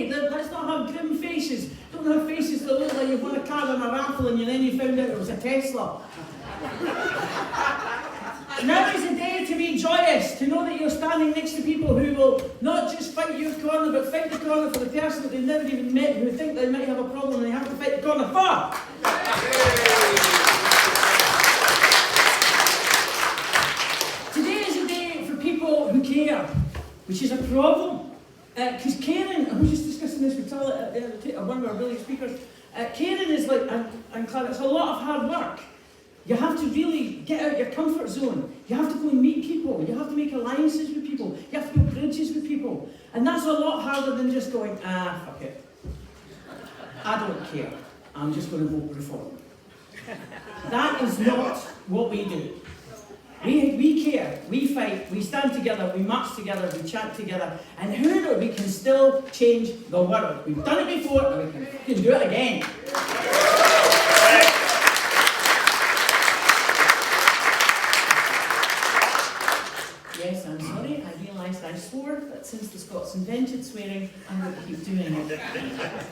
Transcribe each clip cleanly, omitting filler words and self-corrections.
day. Let's not have grim faces. Don't have faces that look like you've won a car in a raffle and then you found out it was a Tesla. Now is the day to be joyous, to know that you're standing next to people who will not just fight your corner, but fight the corner for the person that they've never even met, who think they might have a problem and they have to fight the corner for. Today is a day for people who care, which is a problem. Because caring, I was just discussing this with one of our brilliant speakers, caring is like, and Clara, it's a lot of hard work. You have to really get out your comfort zone. You have to go and meet people. You have to make alliances with people. You have to build bridges with people. And that's a lot harder than just going, fuck it. I don't care. I'm just going to vote reform. That is not what we do. We care, we fight, we stand together, we march together, we chant together, and who knows, we can still change the world. We've done it before, and we can do it again. Yes, I'm sorry, I realised I swore, but since the Scots invented swearing, I'm going to keep doing it.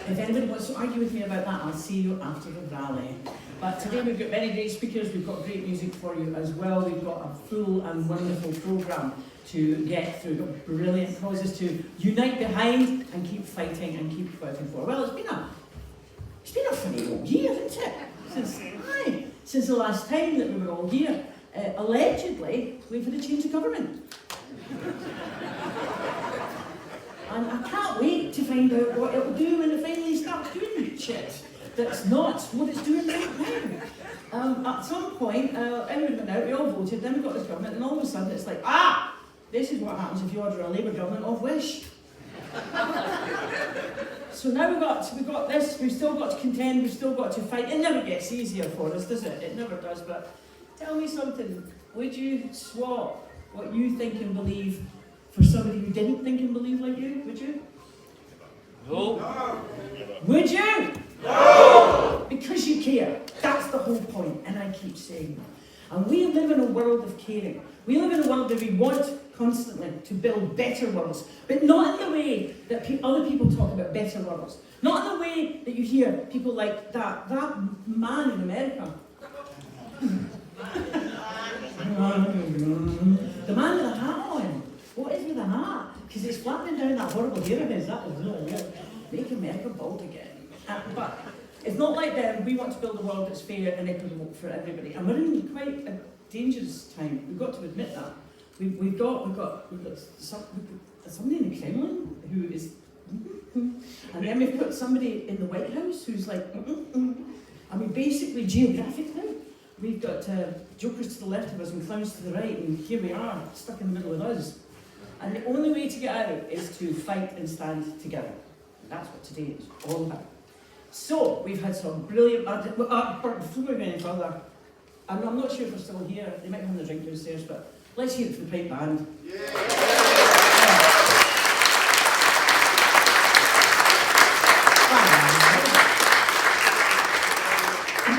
If anybody wants to argue with me about that, I'll see you after the rally. But today we've got very great speakers, we've got great music for you as well, we've got a full and wonderful programme to get through, we've got brilliant causes to unite behind and keep fighting and keep fighting for. Well, it's been a funny old year, isn't it? Since the last time that we were all here. Allegedly, we've had a change of government. And I can't wait to find out what it'll do when it finally starts doing shit that's not what it's doing right now. At some point, everyone went out, we all voted, then we got this government, and all of a sudden it's like, this is what happens if you order a Labour government off Wish. So now we've got this, we've still got to contend, we've still got to fight. It never gets easier for us, does it? It never does, but tell me something, would you swap what you think and believe for somebody who didn't think and believe like you? Would you? No. Would you? No! Because you care. That's the whole point, and I keep saying that. And we live in a world of caring. We live in a world that we want constantly to build better worlds, but not in the way that other people talk about better worlds. Not in the way that you hear people like that man in America. The man with the hat on. What is with the hat? Because it's flattening down that horrible hair of his. That is really weird. Make America bald again. But it's not like that. We want to build a world that's fair and equitable for everybody. And we're in quite a dangerous time. We've got to admit that. We've got somebody in the Kremlin who is, and then we've got somebody in the White House who's like, I mean, basically geographically, we've got jokers to the left of us and clowns to the right, and here we are, stuck in the middle of us. And the only way to get out is to fight and stand together. That's what today is all about. So, we've had some brilliant, before we go any further, I'm not sure if they're still here, they might be having a drink downstairs, but let's hear it from the pipe band.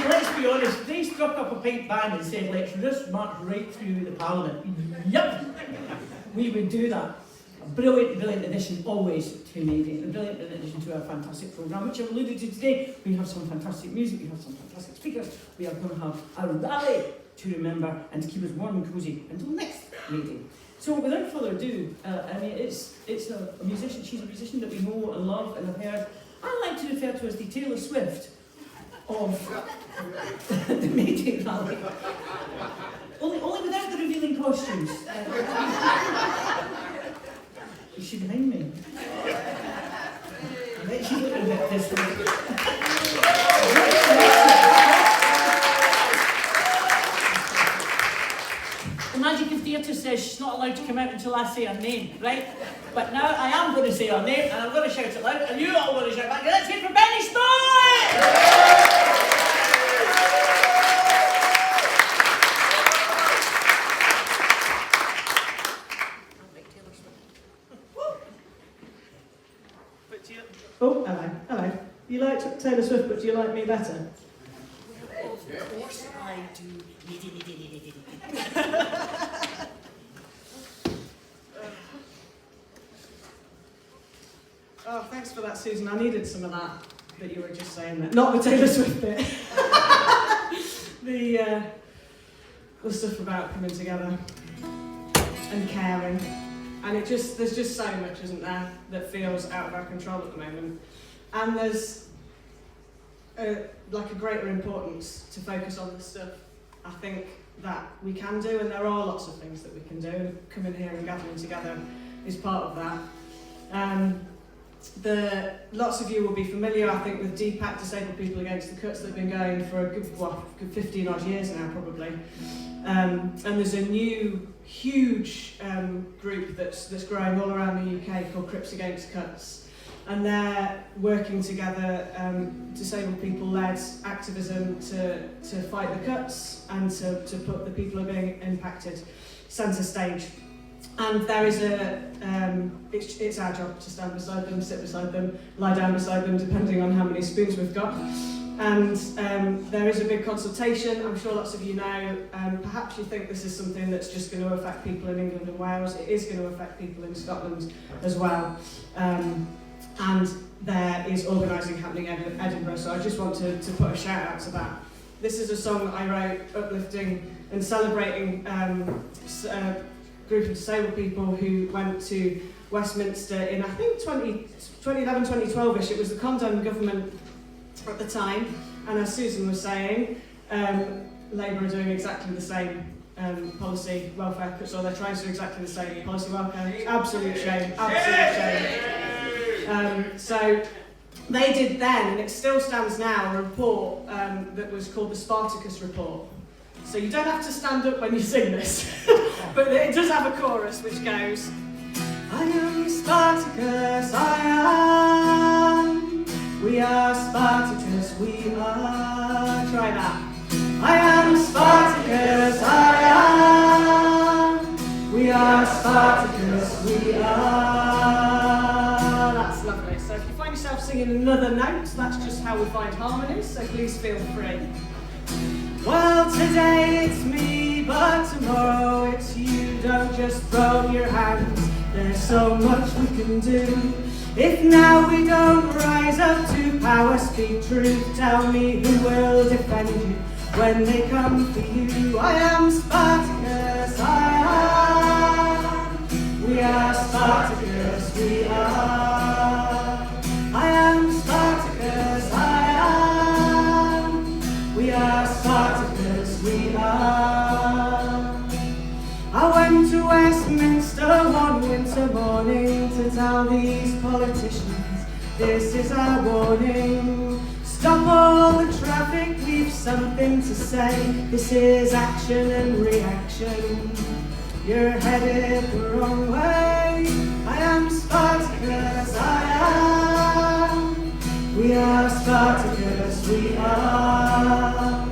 Let's be honest, they struck up a pipe band and said, let's just march right through the Parliament. Yep, we would do that. A brilliant addition always to Mayday, a brilliant addition to our fantastic programme, which I've alluded to today. We have some fantastic music, we have some fantastic speakers, we are going to have a rally to remember and to keep us warm and cosy until next Mayday. So without further ado, I mean, it's a musician, she's a musician that we know and love and have heard. I like to refer to as the Taylor Swift of the Mayday rally. Only without the revealing costumes. Is she behind me? I bet she's looking a bit pissed off. The magic of theatre says she's not allowed to come out until I say her name, right? But now I am going to say her name, and I'm going to shout it loud, and you all want to shout back. Let's hear it for Benny Stone! Oh, hello. You like Taylor Swift, but do you like me better? Of course I do. Oh, thanks for that, Susan. I needed some of that you were just saying there. Not the Taylor Swift bit. The stuff about coming together and caring. And there's just so much, isn't there, that feels out of our control at the moment. And there's a greater importance to focus on the stuff I think that we can do, and there are lots of things that we can do, and coming here and gathering together is part of that. Lots of you will be familiar, I think, with DPAC, Disabled People Against the Cuts, that have been going for a good 15 odd years now, probably. And there's a new, huge group that's growing all around the UK called Crips Against Cuts. And they're working together, disabled people-led activism to fight the cuts and to put the people who are being impacted centre stage. And there is it's our job to stand beside them, sit beside them, lie down beside them, depending on how many spoons we've got. And there is a big consultation. I'm sure lots of you know. Perhaps you think this is something that's just going to affect people in England and Wales. It is going to affect people in Scotland as well. And there is organising happening in Edinburgh, so I just want to put a shout out to that. This is a song I wrote uplifting and celebrating a group of disabled people who went to Westminster in, I think, 2011, 2012ish. It was the Condon government at the time, and as Susan was saying, Labour are doing exactly the same policy welfare cuts, or they're trying to do exactly the same policy welfare. Absolute shame, absolute shame. So they did then, and it still stands now, a report that was called the Spartacus Report. So you don't have to stand up when you sing this, but it does have a chorus which goes, I am Spartacus, I am. We are Spartacus, we are. Try that. I am Spartacus, I am. We are Spartacus, we are. That's lovely. So if you find yourself singing another note, that's just how we find harmonies, so please feel free. Well, today it's me, but tomorrow it's you. Don't just throw up your hands, there's so much we can do. If now we don't rise up to power, speak truth, tell me who will defend you when they come for you. I am Spartacus, I am. We are Spartacus, we are. I am Spartacus, I am. We are Spartacus, we are. I went to Westminster one winter morning to tell these politicians this is our warning. Stop all the traffic, we've something to say. This is action and reaction. You're headed the wrong way. I am Spartacus, I am. We are Spartacus, we are.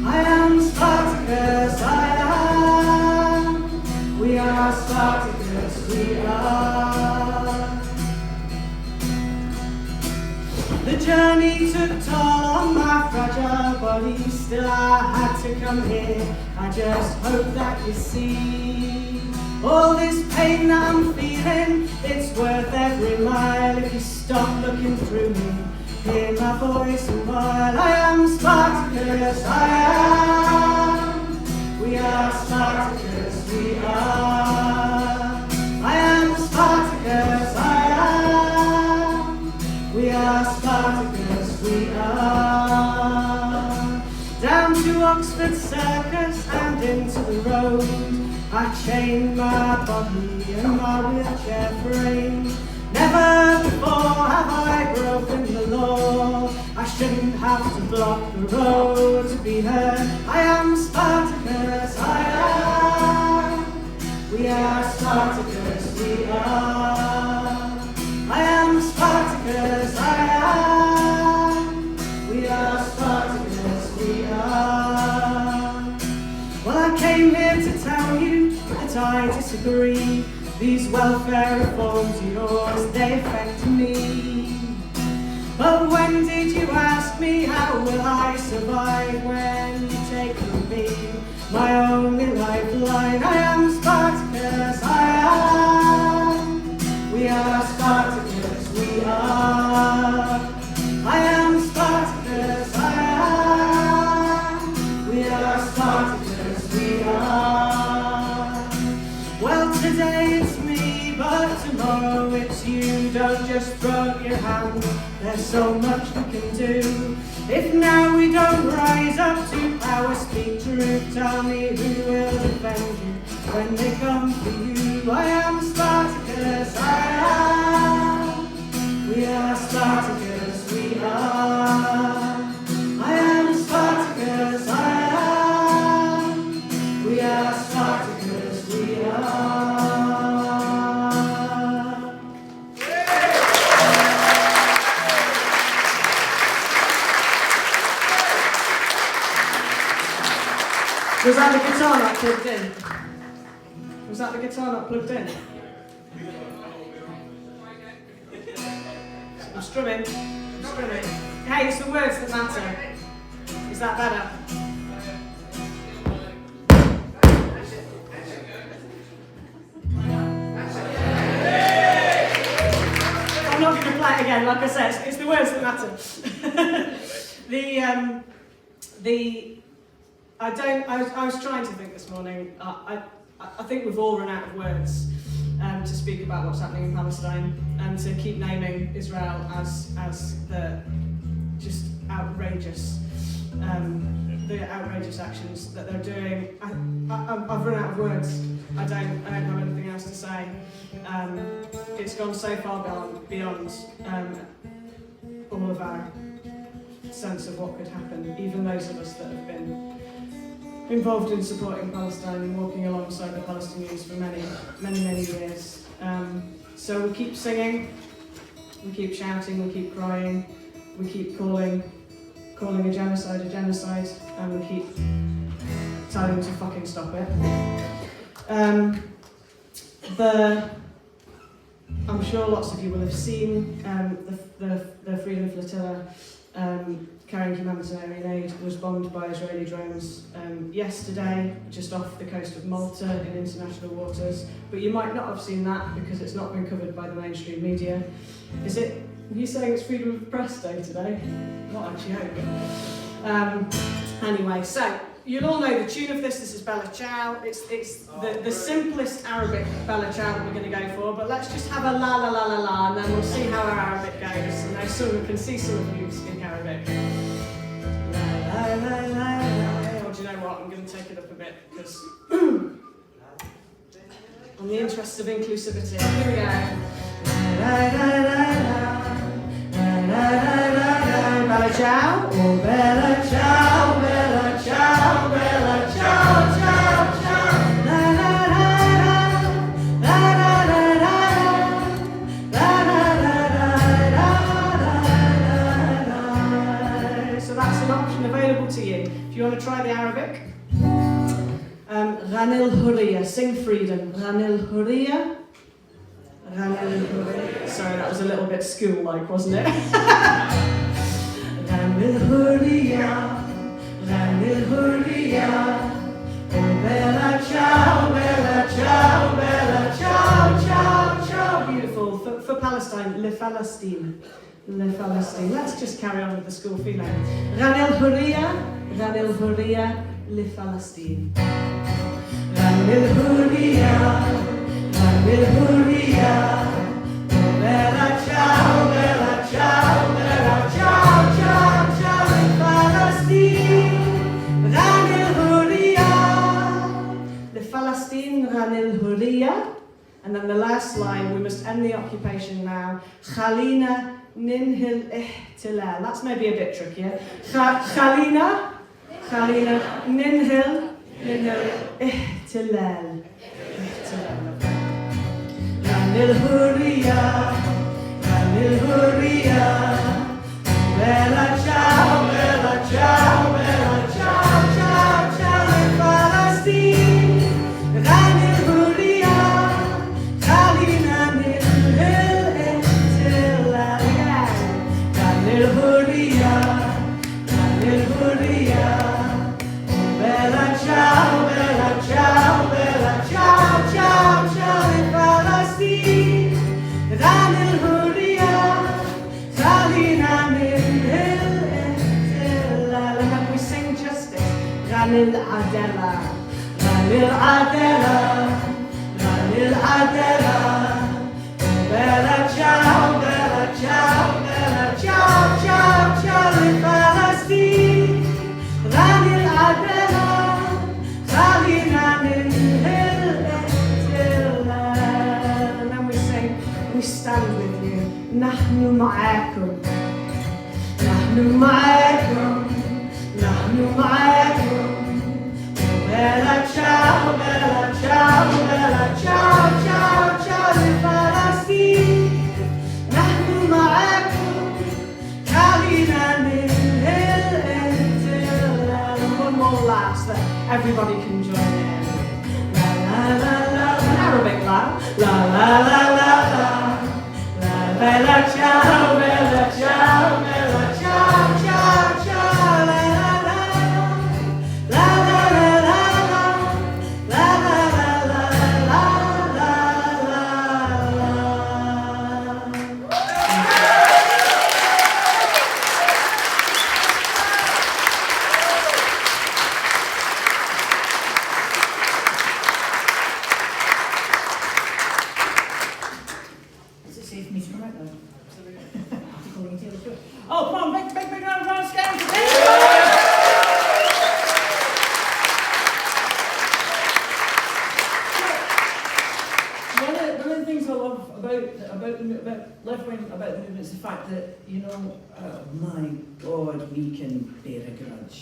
I am Spartacus, I am. We are Spartacus, we are. The journey took toll on my fragile body, still I had to come here. I just hope that you see all this pain that I'm feeling. It's worth every mile if you stop looking through me. Hear my voice and while I am Spartacus, I am. We are Spartacus, we are. I am Spartacus, I am. We are Spartacus, we are. Down to Oxford Circus and into the road, I chained my body and my wheelchair frame. Never before have I broken the law. I shouldn't have to block the road to be heard. I am Spartacus, I am. We are Spartacus, we are. I am Spartacus, I am. We are Spartacus, we are. Well, I came here to tell you that I disagree. These welfare reforms of yours, they affect me. But when did you ask me how will I survive when you take from me my only lifeline? I am Spartacus, I am. We are Spartacus, we are. just throw up your hand. There's so much we can do. If now we don't rise up to power, speak truth. Tell me who will defend you when they come for you. I am Spartacus, I am. We are Spartacus, we are. I am Spartacus, I am. We are Spartacus, we are. Was that the guitar not plugged in? Was that the guitar not plugged in? I'm strumming. I'm strumming. Hey, it's the words that matter. Is that better? I'm not going to play it again. Like I said, it's the words that matter. I was trying to think this morning. I think we've all run out of words to speak about what's happening in Palestine and to keep naming Israel as the just outrageous, the outrageous actions that they're doing. I've run out of words. I don't have anything else to say. It's gone so far beyond all of our sense of what could happen. Even those of us that have been involved in supporting Palestine and walking alongside the Palestinians for many years. So we keep singing, we keep shouting, we keep crying, we keep calling a genocide, and we keep telling them to fucking stop it. I'm sure lots of you will have seen the Freedom Flotilla carrying humanitarian aid was bombed by Israeli drones yesterday, just off the coast of Malta in international waters. But you might not have seen that because it's not been covered by the mainstream media. Are you saying it's Freedom of Press Day today? Not a joke. Anyway, so you'll all know the tune of this. This is Bella Ciao. It's the simplest Arabic Bella Ciao that we're going to go for, but let's just have a la la la la la, and then we'll see how our Arabic goes. And I can see some of you speak Arabic. La la la la la. Or do you know what? I'm going to take it up a bit because, in the interests of inclusivity, here we go. La la la la. La la la la. Bella Ciao. Oh, Bella Ciao, Bella Ciao, Bella Ciao, ciao, ciao. La la la la, la la la la, la la la la. So that's an option available to you. If you want to try the Arabic. Ghanil Hurriya, sing freedom. Ghanil Hurriya. Ghanil Hurriya. Sorry, that was a little bit school-like, wasn't it? Ghanil Hurriya. Ghanil Hurriya. Oh, Bella Ciao, Bella Ciao, Bella Ciao, ciao, ciao. Beautiful. For Palestine, Le Palestine. Le Palestine. Let's just carry on with the school feeling. Ghanil Hurriya. Ghanil Hurriya. Le Palestine. Ghanil Hurriya. Ghanil Hurriya. Oh, Bella Ciao, Bella Ciao, Bella Ciao, ciao, ciao. Le Palestine. Ghanil Hurriya. Le Palestine. Ghanil Hurriya. And then the last line, we must end the occupation now. Khalina ninhil ihtilal. That's maybe a bit trickier. Khalina ninhil ihtilal. Ghanil Hurriya. Ghanil Hurriya. Bella Ciao, Bella Ciao, Bella Ciao, ciao, ciao. Le Palestine. Ghanil Hurriya. Khalina ninhil ihtilal. Ghanil Hurriya. Ghanil Hurriya. Bella Ciao, Bella Ciao, Bella Ciao, ciao, ciao. Le Palestine. Ghanil Hurriya. Khalina ninhil ihtilal. And then we sing justice. Ghanil Adela. Ghanil Adela. Ghanil Adela. Bella Ciao, Bella نحن معاكم نحن معاكم نحن معاكم Bella ciao, bella ciao, bella ciao, ciao, ciao لفلسطين نحن معاكم كلنا من الانتلال. One more last that everybody can join in. La la la la, an Arabic la. La la la la la. La bella ciao, bella ciao, bella ciao, ciao, ciao. La la la la. La la la la. La la la la la la la la. Is it safe for me to come out now? Oh, come on, big round of applause, guys! One of the things I love about left wing about the movement is the fact that, you know, oh my God, we can bear a grudge.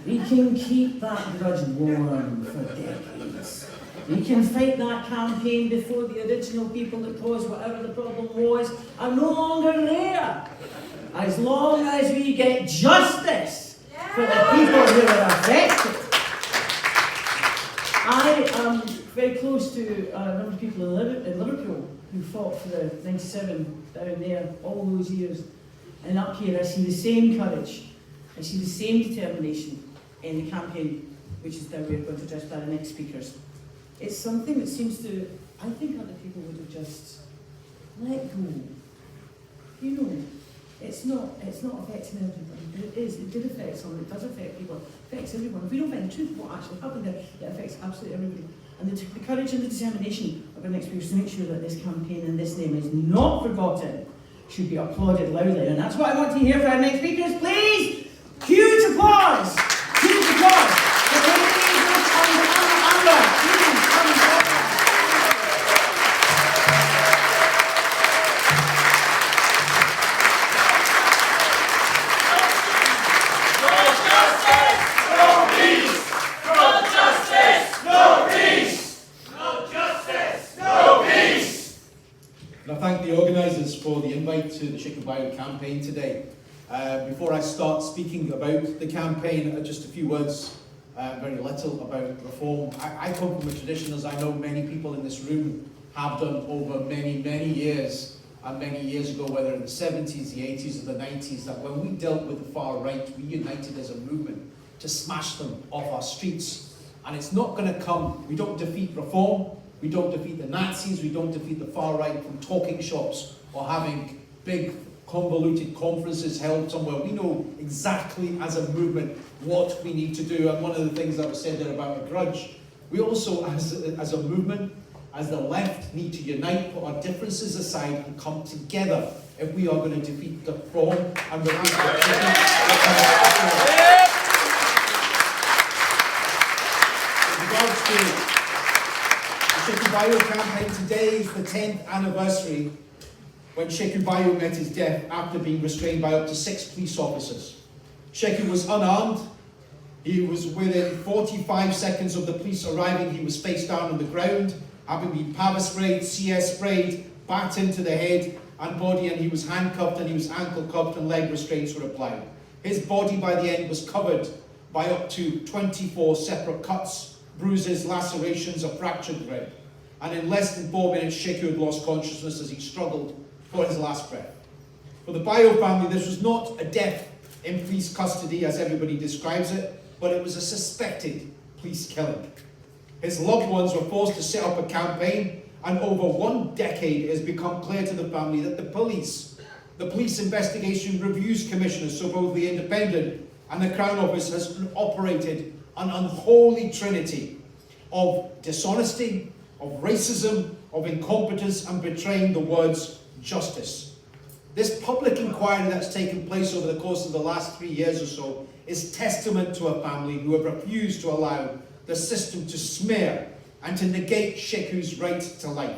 We can keep that grudge warm for decades. We can fight that campaign before the original people that caused whatever the problem was are no longer there. As long as we get justice for the people who are affected. I am very close to a number of people in Liverpool who fought for the 97 down there all those years. And up here I see the same courage, I see the same determination in the campaign, which is that we're going to address by the next speakers. It's something that seems to, I think other people would have just let go. You know, it's not affecting everybody, but it is. It did affect someone, it does affect people, it affects everyone. If we don't find the truth of what actually happened there, it affects absolutely everybody. And the courage and the determination of our next speakers to make sure that this campaign and this name is not forgotten should be applauded loudly. And that's what I want to hear from our next speakers, please! Huge applause! Huge applause! For the ladies and Amber. Please come forward. And I thank the organisers for the invite to the Chicken Bio campaign today. Before I start speaking about the campaign, just a few words, very little about reform. I come from a tradition, as I know many people in this room have done over many, many years, and many years ago, whether in the 70s, the 80s, or the 90s, that when we dealt with the far right, we united as a movement to smash them off our streets. And it's not going to come, we don't defeat reform, we don't defeat the Nazis, we don't defeat the far right from talking shops or having big convoluted conferences held somewhere. We know exactly as a movement what we need to do. And one of the things that was said there about a grudge, we also as a movement, as the left, need to unite, put our differences aside and come together if we are going to defeat the reform and the regards to the Chicken Bio campaign, today is the 10th anniversary when Sheku Bayo met his death after being restrained by up to 6 police officers. Sheku was unarmed. He was within 45 seconds of the police arriving. He was face down on the ground, having been pepper sprayed, CS sprayed, backed into the head and body, and he was handcuffed and he was ankle cuffed and leg restraints were applied. His body by the end was covered by up to 24 separate cuts, bruises, lacerations, a fractured rib. And in less than 4 minutes, Sheku had lost consciousness as he struggled for his last breath. For the Bayo family, this was not a death in police custody as everybody describes it, but it was a suspected police killing. His loved ones were forced to set up a campaign, and over 1 decade it has become clear to the family that the police investigation reviews commissioners, so both the independent and the Crown Office, has operated an unholy trinity of dishonesty, of racism, of incompetence, and betraying the words justice. This public inquiry that's taken place over the course of the last 3 years or so is testament to a family who have refused to allow the system to smear and to negate Sheku's right to life.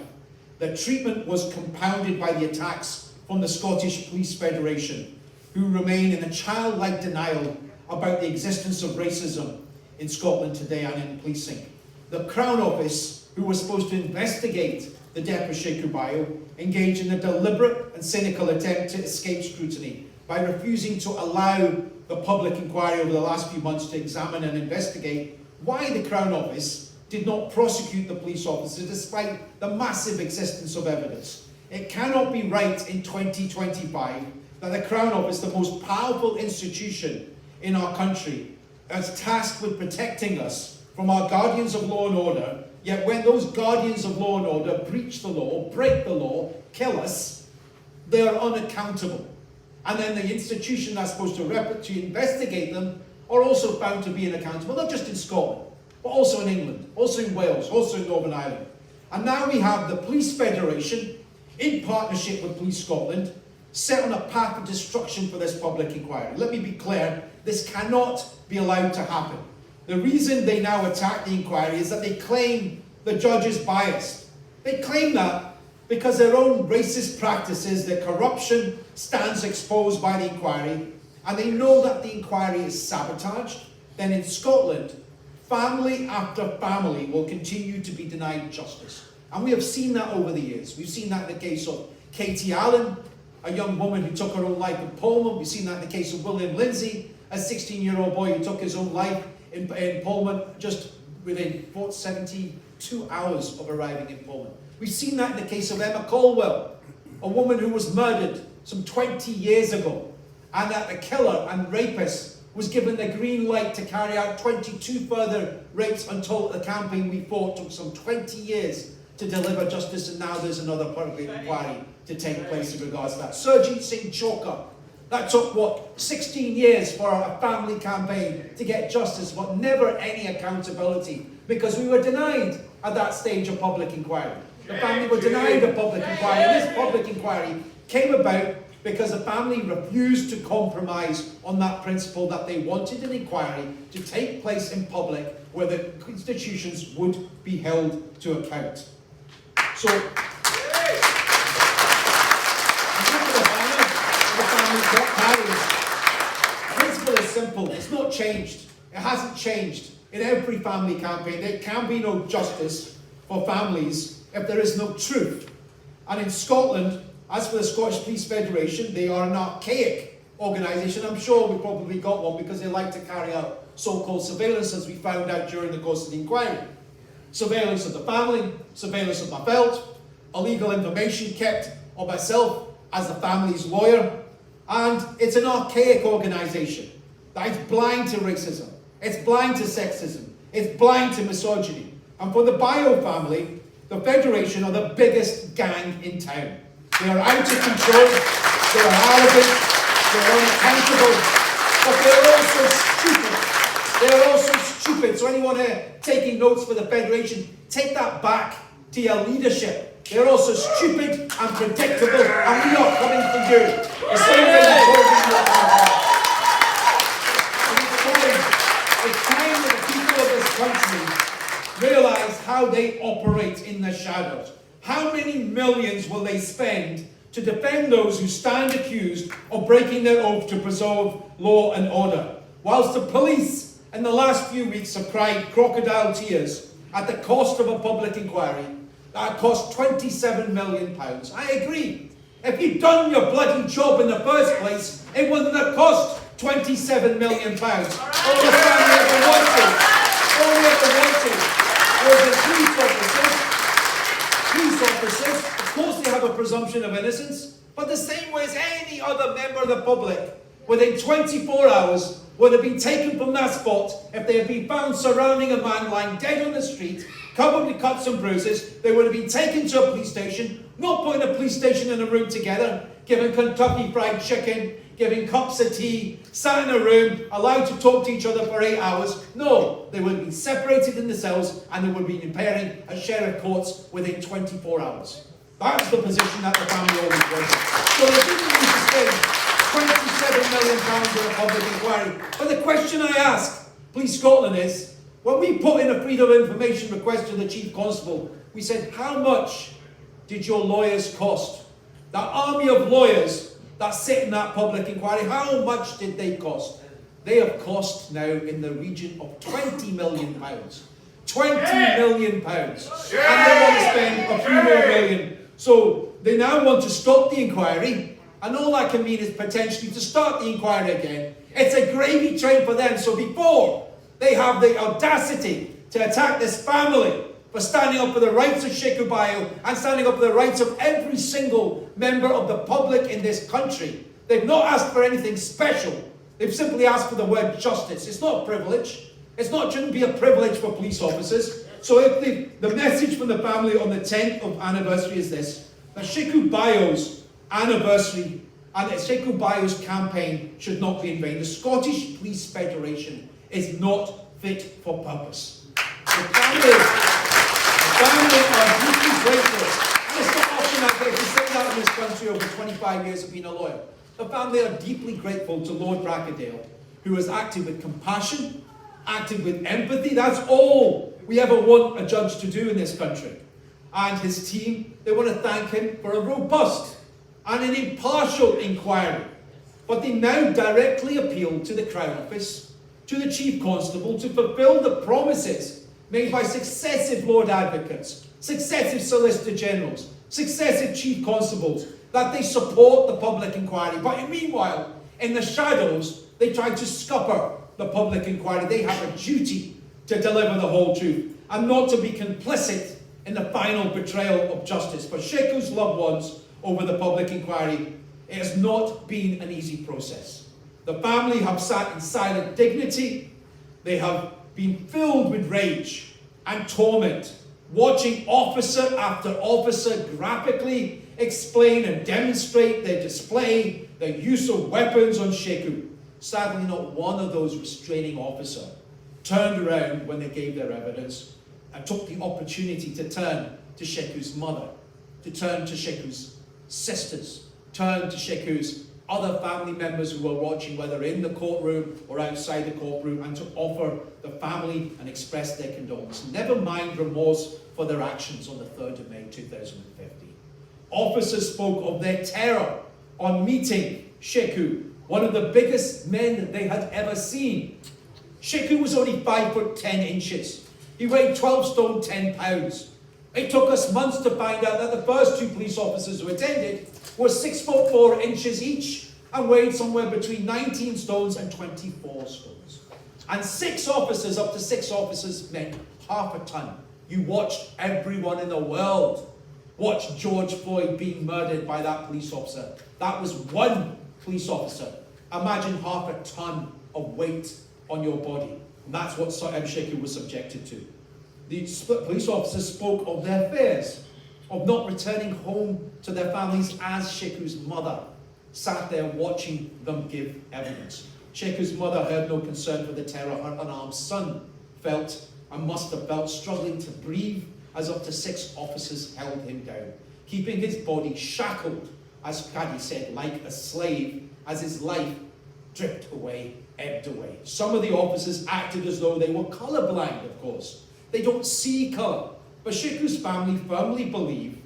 The treatment was compounded by the attacks from the Scottish Police Federation, who remain in a childlike denial about the existence of racism in Scotland today and in policing. The Crown Office, who was supposed to investigate the death of Sheku Bayo, engaged in a deliberate and cynical attempt to escape scrutiny by refusing to allow the public inquiry over the last few months to examine and investigate why the Crown Office did not prosecute the police officers despite the massive existence of evidence. It cannot be right in 2025 that the Crown Office, the most powerful institution in our country, is tasked with protecting us from our guardians of law and order, yet when those guardians of law and order breach the law, break the law, kill us, they are unaccountable. And then the institution that's supposed to investigate them are also found to be unaccountable, not just in Scotland, but also in England, also in Wales, also in Northern Ireland. And now we have the Police Federation, in partnership with Police Scotland, set on a path of destruction for this public inquiry. Let me be clear, this cannot be allowed to happen. The reason they now attack the inquiry is that they claim the judge is biased. They claim that because their own racist practices, their corruption stands exposed by the inquiry, and they know that the inquiry is sabotaged. Then in Scotland, family after family will continue to be denied justice. And we have seen that over the years. We've seen that in the case of Katie Allen, a young woman who took her own life in Pullman. We've seen that in the case of William Lindsay, a 16-year-old boy who took his own life in Pullman just within 72 hours of arriving in Pullman. We've seen that in the case of Emma Colwell, a woman who was murdered some 20 years ago, and that the killer and rapist was given the green light to carry out 22 further rapes until the campaign we fought took some 20 years to deliver justice, and now there's another public inquiry to take place in regards to that. Surjit Singh Chokha, that took, 16 years for a family campaign to get justice, but never any accountability, because we were denied at that stage a public inquiry. The family were denied a public inquiry, and this public inquiry came about because the family refused to compromise on that principle that they wanted an inquiry to take place in public where the institutions would be held to account. So, the principle is simple. It's not changed. It hasn't changed. In every family campaign, there can be no justice for families if there is no truth. And in Scotland, as for the Scottish Police Federation, they are an archaic organisation. I'm sure we probably got one because they like to carry out so-called surveillance, as we found out during the course of the inquiry. Surveillance of the family, surveillance of my belt, illegal information kept of myself as the family's lawyer. And it's an archaic organisation that is blind to racism, it's blind to sexism, it's blind to misogyny. And for the Bayo family, the Federation are the biggest gang in town. They are out of control, they are arrogant, they are unaccountable, but they are also stupid. They are also stupid. So anyone here taking notes for the Federation, take that back to your leadership. They are also stupid and predictable, and we are coming for you. The same thing is holding you up. It's time that the people of this country realise how they operate in the shadows. How many millions will they spend to defend those who stand accused of breaking their oath to preserve law and order? Whilst the police in the last few weeks have cried crocodile tears at the cost of a public inquiry that cost £27 million. I agree. If you'd done your bloody job in the first place, it wouldn't have cost £27 million. All the family ever wanted, was the police officers, of course they have a presumption of innocence, but the same way as any other member of the public, within 24 hours, would have been taken from that spot if they had been found surrounding a man lying dead on the street, covered with cuts and bruises. They would have been taken to a police station, not put in a police station in a room together, given Kentucky Fried Chicken, giving cups of tea, sat in a room, allowed to talk to each other for 8 hours. No, they would have been separated in the cells, and they would have been appearing at sheriff courts within 24 hours. That's the position that the family always was. So they didn't need to spend £27 million in a public inquiry. But the question I ask Police Scotland is, when we put in a freedom of information request to the Chief Constable, we said, how much did your lawyers cost? That army of lawyers that sit in that public inquiry, how much did they cost? They have cost now in the region of £20 million. £20 million. And they want to spend a few more million. So they now want to stop the inquiry. And all that can mean is potentially to start the inquiry again. It's a gravy train for them. So before they have the audacity to attack this family for standing up for the rights of Sheku Bayo and standing up for the rights of every single member of the public in this country, they've not asked for anything special. They've simply asked for the word justice. It's not a privilege. Shouldn't be a privilege for police officers. So if the message from the family on the 10th of anniversary is this, that Sheku Bayo's anniversary and Sheku Bayo's campaign should not be in vain. The Scottish Police Federation is not fit for purpose. The family are deeply grateful. And it's not often I get to say that in this country over 25 years of being a lawyer. The family are deeply grateful to Lord Bracadale, who has acted with compassion, acted with empathy. That's all we ever want a judge to do in this country. And his team, they want to thank him for a robust and an impartial inquiry. But they now directly appeal to the Crown Office, to the Chief Constable, to fulfil the promises made by successive Lord Advocates, successive Solicitor Generals, successive Chief Constables, that they support the public inquiry. But meanwhile, in the shadows, they try to scupper the public inquiry. They have a duty to deliver the whole truth and not to be complicit in the final betrayal of justice. For Sheku's loved ones over the public inquiry, it has not been an easy process. The family have sat in silent dignity. They have been filled with rage and torment, watching officer after officer graphically explain and demonstrate their display, their use of weapons on Sheku. Sadly, not one of those restraining officers turned around when they gave their evidence and took the opportunity to turn to Sheku's mother, to turn to Sheku's sisters, turn to Sheku's other family members who were watching, whether in the courtroom or outside the courtroom, and to offer the family and express their condolence. Never mind remorse for their actions on the 3rd of May 2015. Officers spoke of their terror on meeting Sheku, one of the biggest men that they had ever seen. Sheku was only 5 foot 10 inches. He weighed 12 stone 10 pounds. It took us months to find out that the first 2 police officers who attended were 6 foot 4 inches each and weighed somewhere between 19 stones and 24 stones. And 6 officers, up to 6 officers, meant half a ton. You watched everyone in the world watch George Floyd being murdered by that police officer. That was 1 police officer. Imagine half a ton of weight on your body. And that's what Sheku was subjected to. The police officers spoke of their fears of not returning home to their families as Sheku's mother sat there watching them give evidence. Sheku's mother had no concern for the terror her unarmed son felt and must have felt, struggling to breathe as up to 6 officers held him down, keeping his body shackled, as Caddy said, like a slave, as his life dripped away, ebbed away. Some of the officers acted as though they were colourblind, of course. They don't see colour. But Sheku's family firmly believe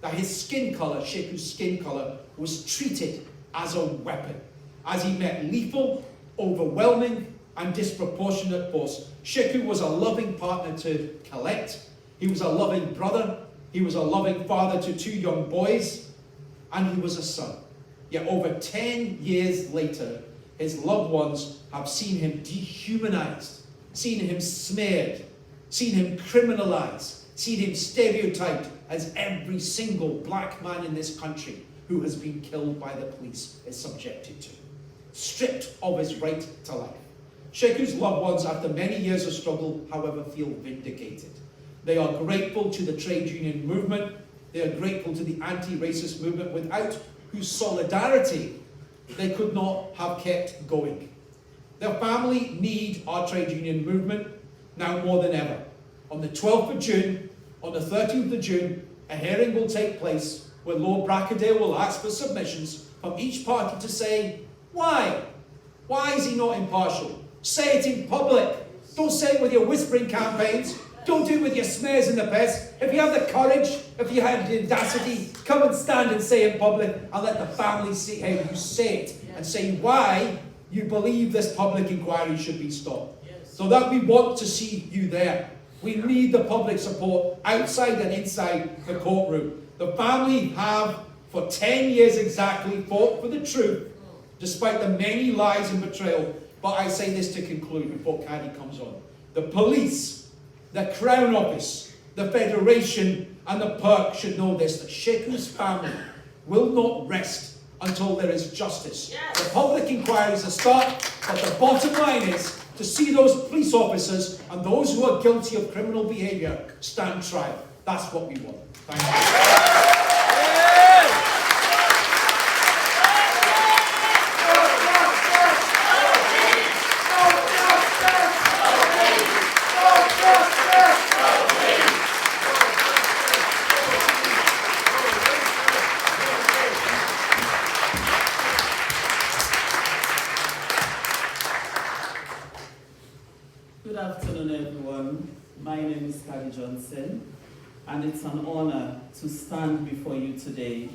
that his skin colour, Sheku's skin colour, was treated as a weapon, as he met lethal, overwhelming, and disproportionate force. Sheku was a loving partner to Colette. He was a loving brother. He was a loving father to 2 young boys. And he was a son. Yet over 10 years later, his loved ones have seen him dehumanized, seen him smeared, seen him criminalized, seen him stereotyped as every single black man in this country who has been killed by the police is subjected to, stripped of his right to life. Sheku's loved ones, after many years of struggle, however, feel vindicated. They are grateful to the trade union movement. They are grateful to the anti-racist movement, without whose solidarity they could not have kept going. Their family need our trade union movement now more than ever. On the 12th of June, on the 13th of June, a hearing will take place where Lord Bracadale will ask for submissions from each party to say, why? Why is he not impartial? Say it in public. Don't say it with your whispering campaigns. Don't do it with your smears in the press. If you have the courage, if you have the audacity, come and stand and say it in public and let the family see how you say it and say why you believe this public inquiry should be stopped. So that we want to see you there. We need the public support outside and inside the courtroom. The family have, for 10 years exactly, fought for the truth, despite the many lies and betrayal. But I say this to conclude before Caddy comes on. The police, the Crown Office, the Federation and the Perk should know this, that Sheku's family will not rest until there is justice. Yes. The public inquiry is a start, but the bottom line is to see those police officers and those who are guilty of criminal behaviour stand trial. That's what we want. Thank you. Good afternoon, everyone. My name is Caddy Johnson, and it's an honor to stand before you today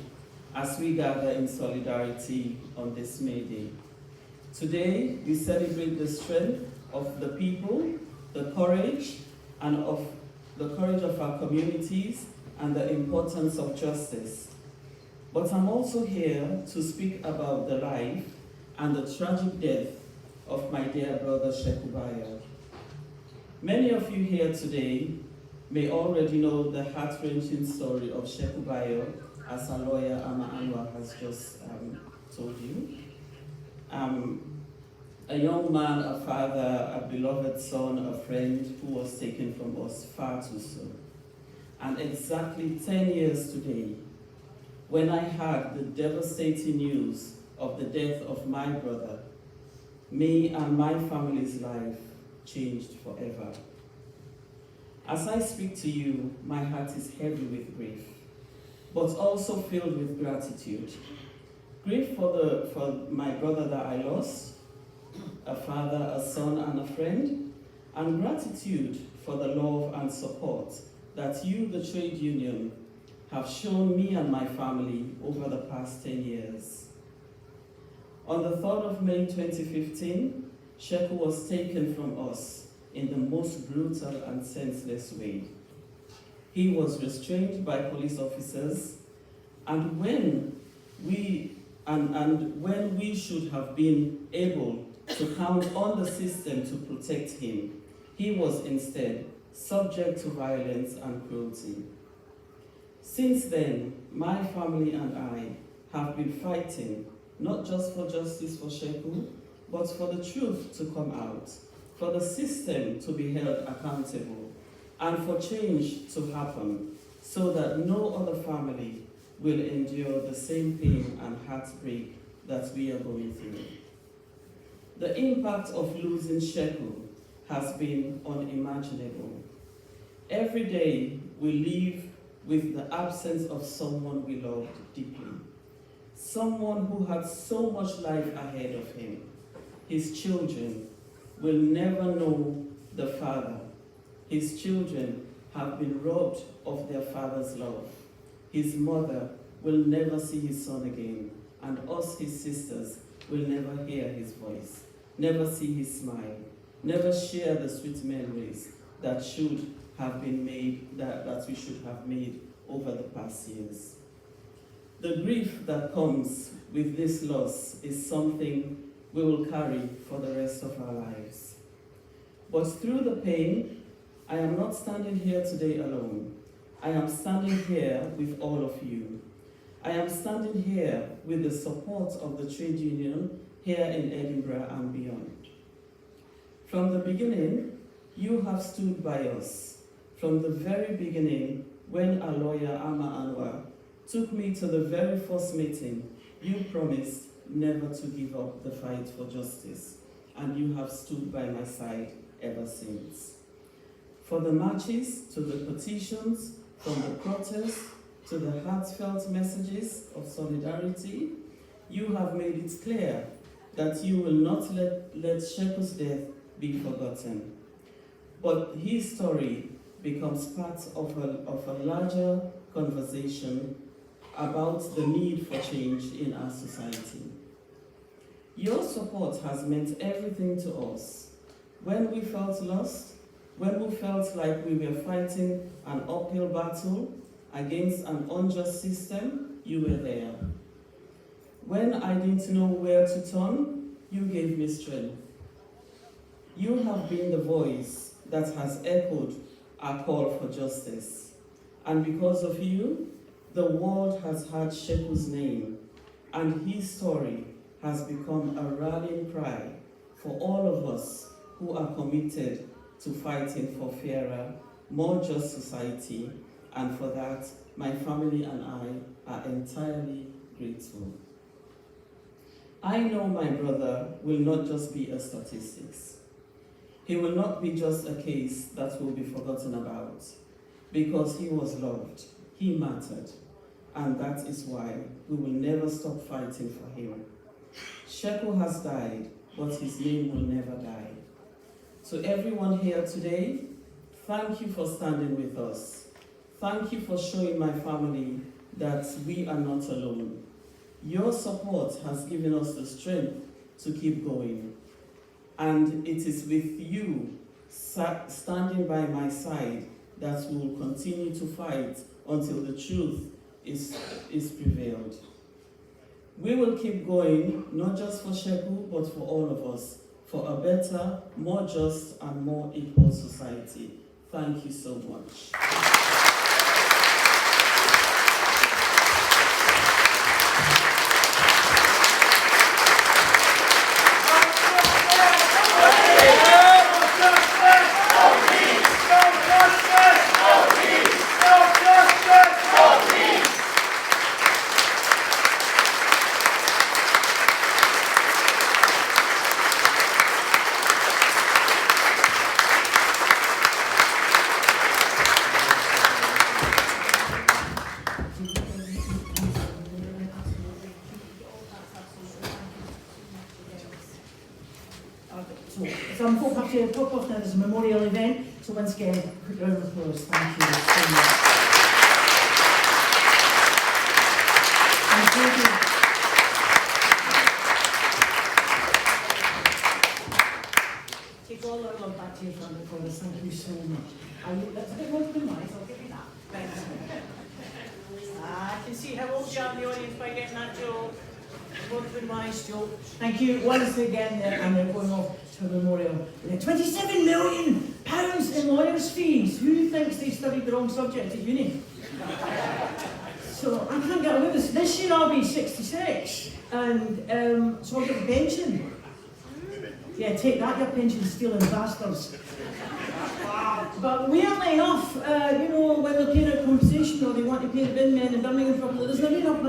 as we gather in solidarity on this May Day. Today, we celebrate the strength of the people, the courage of our communities, and the importance of justice. But I'm also here to speak about the life and the tragic death of my dear brother Sheku Bayo. Many of you here today may already know the heart-wrenching story of Sheku Bayo, as our lawyer Ama Anwar has just told you. A young man, a father, a beloved son, a friend who was taken from us far too soon. And exactly 10 years today, when I heard the devastating news of the death of my brother, me and my family's life changed forever. As I speak to you, my heart is heavy with grief, but also filled with gratitude. Grief for my brother that I lost, a father, a son, and a friend, and gratitude for the love and support that you, the trade union, have shown me and my family over the past 10 years. On the 3rd of May 2015, Sheku was taken from us in the most brutal and senseless way. He was restrained by police officers, and when we should have been able to count on the system to protect him, he was instead subject to violence and cruelty. Since then, my family and I have been fighting not just for justice for Sheku, but for the truth to come out, for the system to be held accountable, and for change to happen, so that no other family will endure the same pain and heartbreak that we are going through. The impact of losing Sheku has been unimaginable. Every day we live with the absence of someone we loved deeply, someone who had so much life ahead of him. His children will never know the father. His children have been robbed of their father's love. His mother will never see his son again, and us, his sisters, will never hear his voice, never see his smile, never share the sweet memories that should have been made, that we should have made over the past years. The grief that comes with this loss is something we will carry for the rest of our lives. But through the pain, I am not standing here today alone. I am standing here with all of you. I am standing here with the support of the trade union here in Edinburgh and beyond. From the beginning, you have stood by us. From the very beginning, when our lawyer Ama Anwar took me to the very first meeting, you promised never to give up the fight for justice, and you have stood by my side ever since. For the marches, to the petitions, from the protests, to the heartfelt messages of solidarity, you have made it clear that you will not let Sheku's death be forgotten. But his story becomes part of a larger conversation about the need for change in our society. Your support has meant everything to us. When we felt lost, when we felt like we were fighting an uphill battle against an unjust system, you were there. When I didn't know where to turn, you gave me strength. You have been the voice that has echoed our call for justice. And because of you, the world has heard Sheku's name, and his story has become a rallying cry for all of us who are committed to fighting for fairer, more just society, and for that, my family and I are entirely grateful. I know my brother will not just be a statistics. He will not be just a case that will be forgotten about, because he was loved, he mattered, and that is why we will never stop fighting for him. Sheku has died, but his name will never die. To everyone here today, thank you for standing with us. Thank you for showing my family that we are not alone. Your support has given us the strength to keep going. And it is with you standing by my side that we will continue to fight until the truth is prevailed. We will keep going, not just for Sheku, but for all of us, for a better, more just, and more equal society. Thank you so much. Some folk have to talk off now. There's a memorial event. So once again, quick round of applause. Thank you so much. Thank you. Take all our love back to your family for us. Thank you so much. That's a bit more than nice. I'll give you that. Thanks. I can see how old you are in the audience by getting that joke. More than wise joke. Thank you once again, and they're going off to a memorial. £27 million in lawyers' fees. Who thinks they studied the wrong subject at uni? So I can't get away with this. This year I'll be 66, and so I'll get a pension. Yeah, take that, your pension stealing bastards. But weirdly enough, when they're paying out compensation or they want to pay the bin men in Birmingham for there's not enough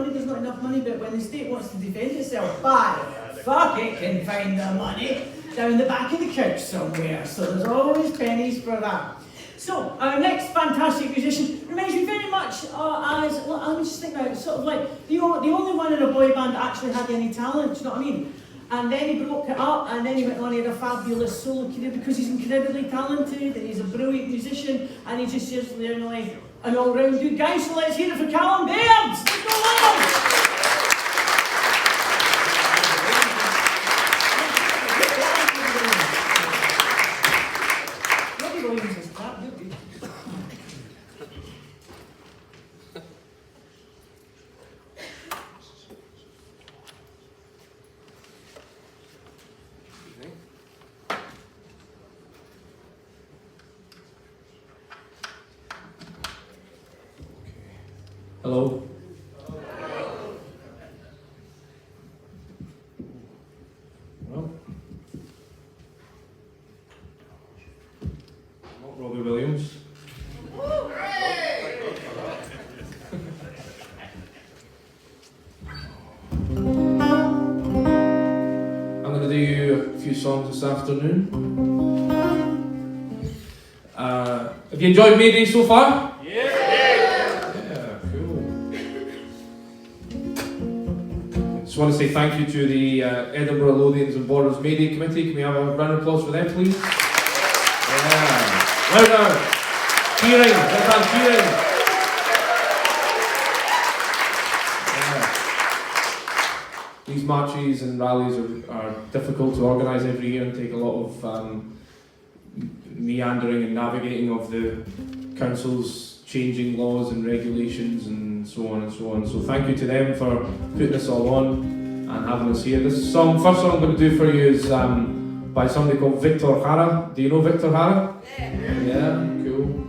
money, but when the state wants to defend itself, fuck it, can find the money down the back of the couch somewhere. So there's always pennies for that. So our next fantastic musician reminds me very much let me just think now, sort of like the only one in a boy band that actually had any talent, do you know what I mean? And then he broke it up, and then he went on, he had a fabulous solo career because he's incredibly talented and he's a brilliant musician, and he's just generally an all-round good guy. So let's hear it for Callum Baird. Let's go Lions! Robbie Williams is crap, you're good. Hello. Well, I'm not Robbie Williams. I'm going to do you a few songs this afternoon. Have you enjoyed May Day so far? I just want to say thank you to the Edinburgh, Lothians and Borders May Day Committee. Can we have a round of applause for them, please? Yeah. Well done. Cheering, everyone cheering. These marches and rallies are difficult to organise every year and take a lot of meandering and navigating of the council's changing laws and regulations and so on and so on. So thank you to them for putting this all on and having us here. This song, first song I'm going to do for you is by somebody called Victor Hara. Do you know Victor Hara? Yeah, cool.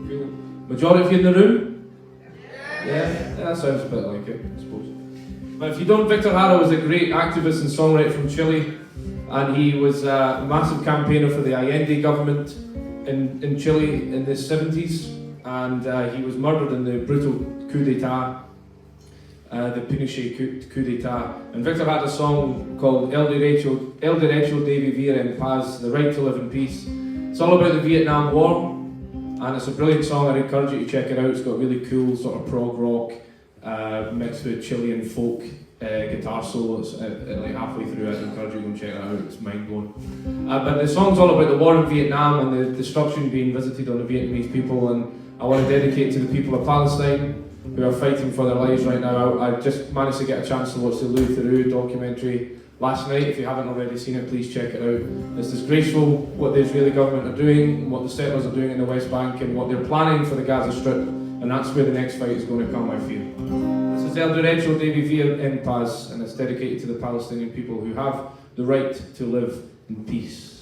Majority of you in the room? Yeah, that sounds a bit like it, I suppose. But if you don't, Victor Hara was a great activist and songwriter from Chile, and he was a massive campaigner for the Allende government in Chile in the 70s, and he was murdered in the brutal coup d'etat, the Pinochet coup d'etat. And Victor had a song called El Derecho de Vivir en Paz, the right to live in peace. It's all about the Vietnam War, and it's a brilliant song. I'd encourage you to check it out. It's got really cool sort of prog rock mixed with Chilean folk guitar solos like halfway through. I'd encourage you to go and check it out. It's mind blowing. But the song's all about the war in Vietnam and the destruction being visited on the Vietnamese people, and I want to dedicate to the people of Palestine who are fighting for their lives right now. I just managed to get a chance to watch the Louis Theroux documentary last night. If you haven't already seen it, please check it out. It's disgraceful what the Israeli government are doing, what the settlers are doing in the West Bank, and what they're planning for the Gaza Strip, and that's where the next fight is going to come, I feel. This is El Derecho de Vivir en Paz, and it's dedicated to the Palestinian people who have the right to live in peace.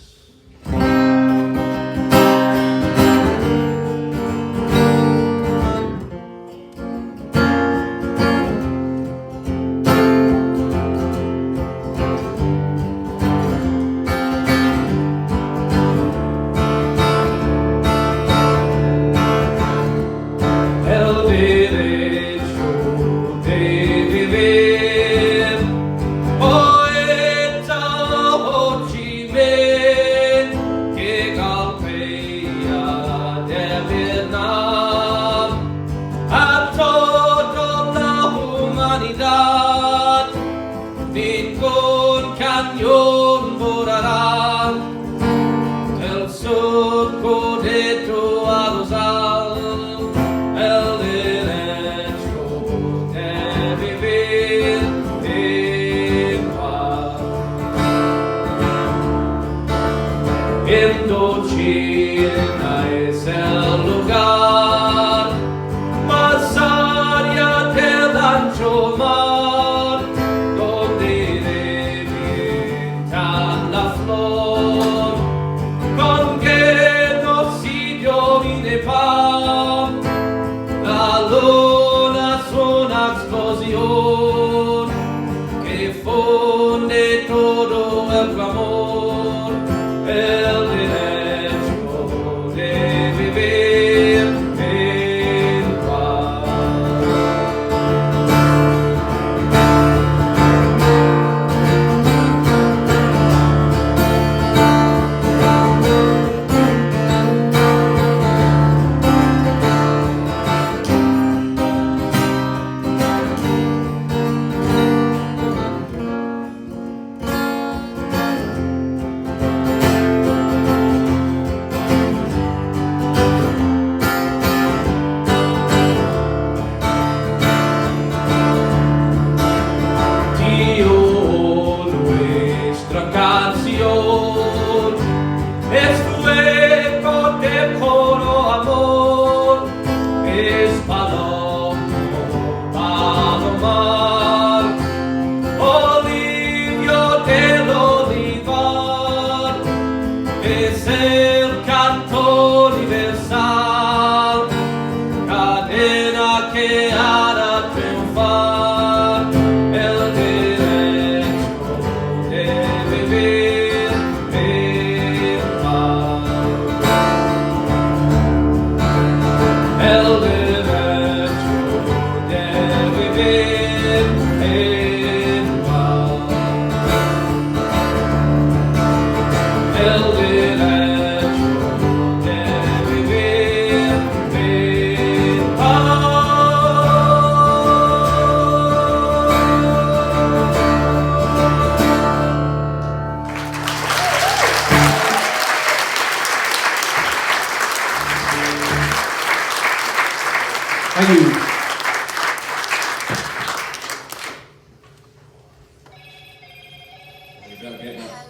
You better get that.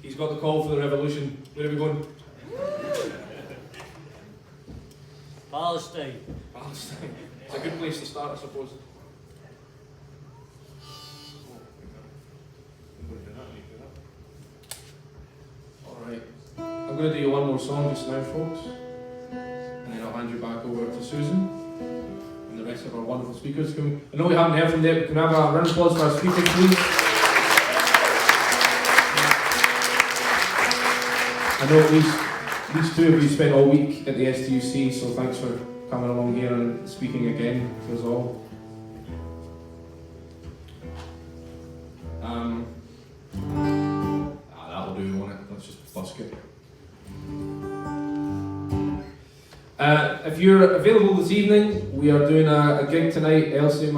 He's got the call for the revolution. Where are we going? Palestine. Palestine. It's a good place to start, I suppose. Alright. I'm going to do you one more song just now, folks. And then I'll hand you back over to Susan and the rest of our wonderful speakers. I know we haven't heard from them, but can we have a round of applause for our speakers, please? I know at least two of you spent all week at the STUC, so thanks for coming along here and speaking again to us all. That'll do, won't it? Let's just busk it. If you're available this evening, we are doing a gig tonight. Elsie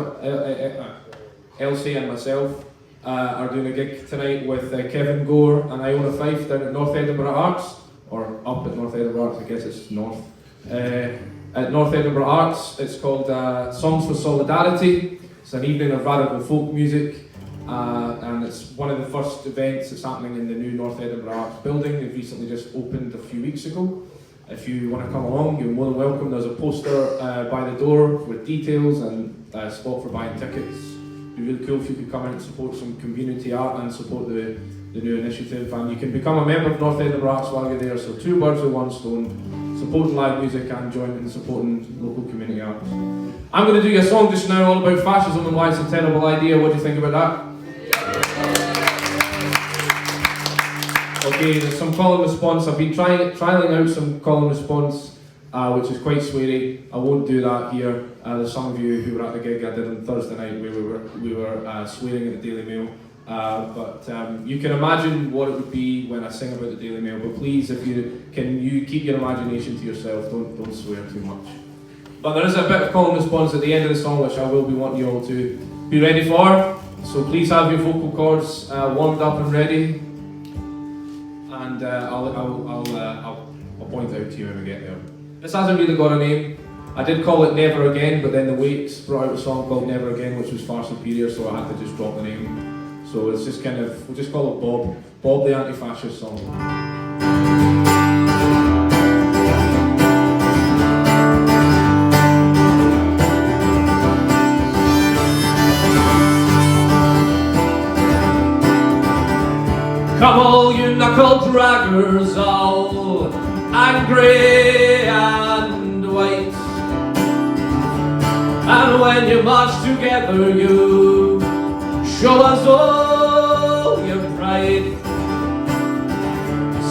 and myself are doing a gig tonight with Kevin Gore and Iona Fife down at North Edinburgh Arts, or up at North Edinburgh Arts, I guess it's north. At North Edinburgh Arts, it's called Songs for Solidarity. It's an evening of radical folk music, and it's one of the first events that's happening in the new North Edinburgh Arts building. They've recently just opened a few weeks ago. If you want to come along, you're more than welcome. There's a poster by the door with details and a spot for buying tickets. It'd be really cool if you could come in and support some community art and support the new initiative. And you can become a member of North Edinburgh Arts while you're there. So 2 birds with 1 stone, supporting live music and joining and supporting local community arts. I'm going to do you a song just now all about fascism and why it's a terrible idea. What do you think about that? Okay, there's some call and response. I've been trialling out some call and response, which is quite sweary. I won't do that here. There's some of you who were at the gig I did on Thursday night where we were swearing at the Daily Mail. But you can imagine what it would be when I sing about the Daily Mail. But please, if you keep your imagination to yourself. Don't swear too much. But there is a bit of call and response at the end of the song, which I will be wanting you all to be ready for. So please have your vocal cords warmed up and ready. And I'll point out to you when we get there. This hasn't really got a name. I did call it Never Again, but then the Wakes brought out a song called Never Again, which was far superior, so I had to just drop the name. So it's just we'll just call it Bob the Anti-Fascist song. Come all you knuckle draggers, all angry and white. And when you march together, you show us all your pride.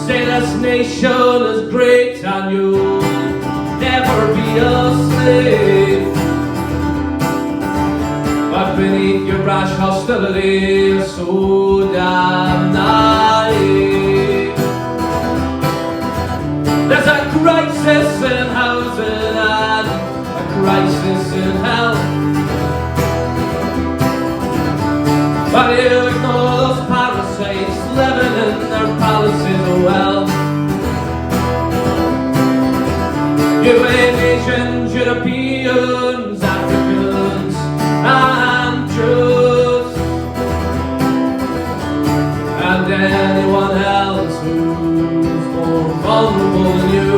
Say this nation is great and you'll never be a slave. But beneath your brash hostility is so damn naive. There's a crisis in housing and a crisis in health. But you ignore those parasites living in their palaces of wealth. You Asians, Europeans, Africans, and Jews, and anyone else who's more vulnerable than you.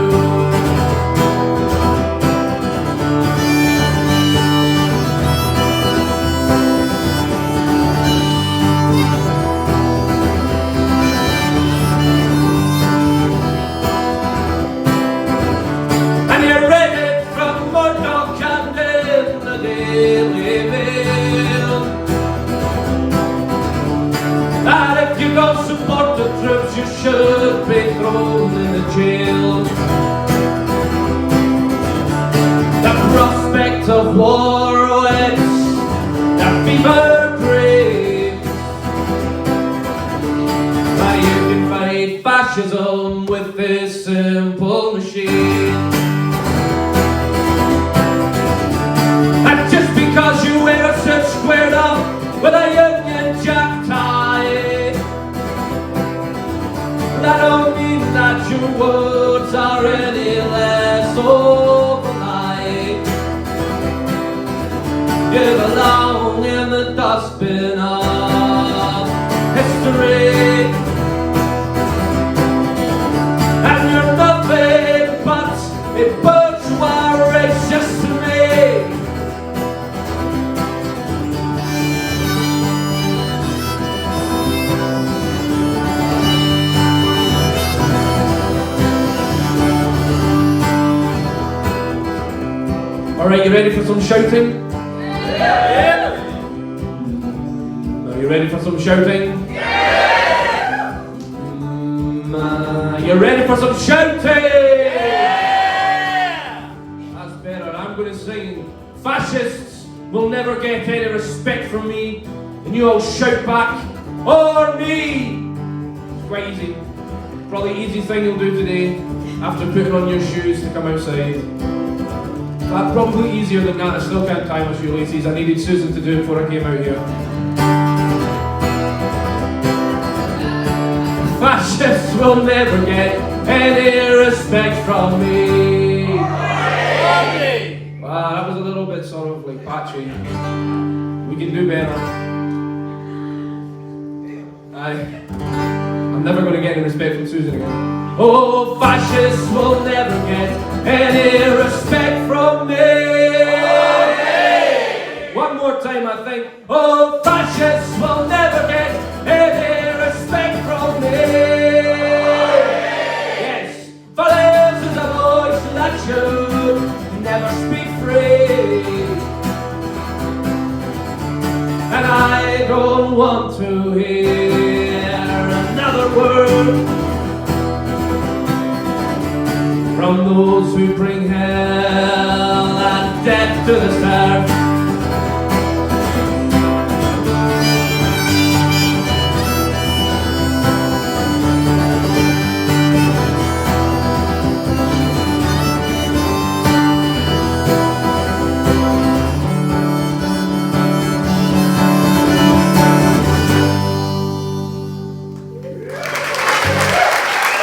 And you read it from Murdoch and in the Daily Mail that if you don't support the troops, you should be thrown in the jail. The prospect of war whets the fever dreams. But you can fight fascism with this simple machine. And just because you wear a suit squared up with a Union Jack tie, that don't mean that your words are any less overnight. You you belong in the dustbin of history. And you're nothing but a bourgeois racist to me. Alright, you ready for some shouting? Yeah. Are you ready for some shouting? Yeah. You ready for some shouting? Yeah. That's better. I'm going to sing. Fascists will never get any respect from me, and you all shout back, or me! It's quite easy. Probably the easiest thing you'll do today after putting on your shoes to come outside. Probably easier than that. I still can't tie my shoelaces. I needed Susan to do it before I came out here. Fascists will never get any respect from me. Wow, that was a little bit sort of like patchy. We can do better. I'm never going to get any respect from Susan again. Oh, fascists will never get any respect from me. One more time, I think. Oh, fascists will never get any respect from me. Yes, violence is a voice that should never speak free. And I don't want to hear another word from those who bring hell and death to this earth.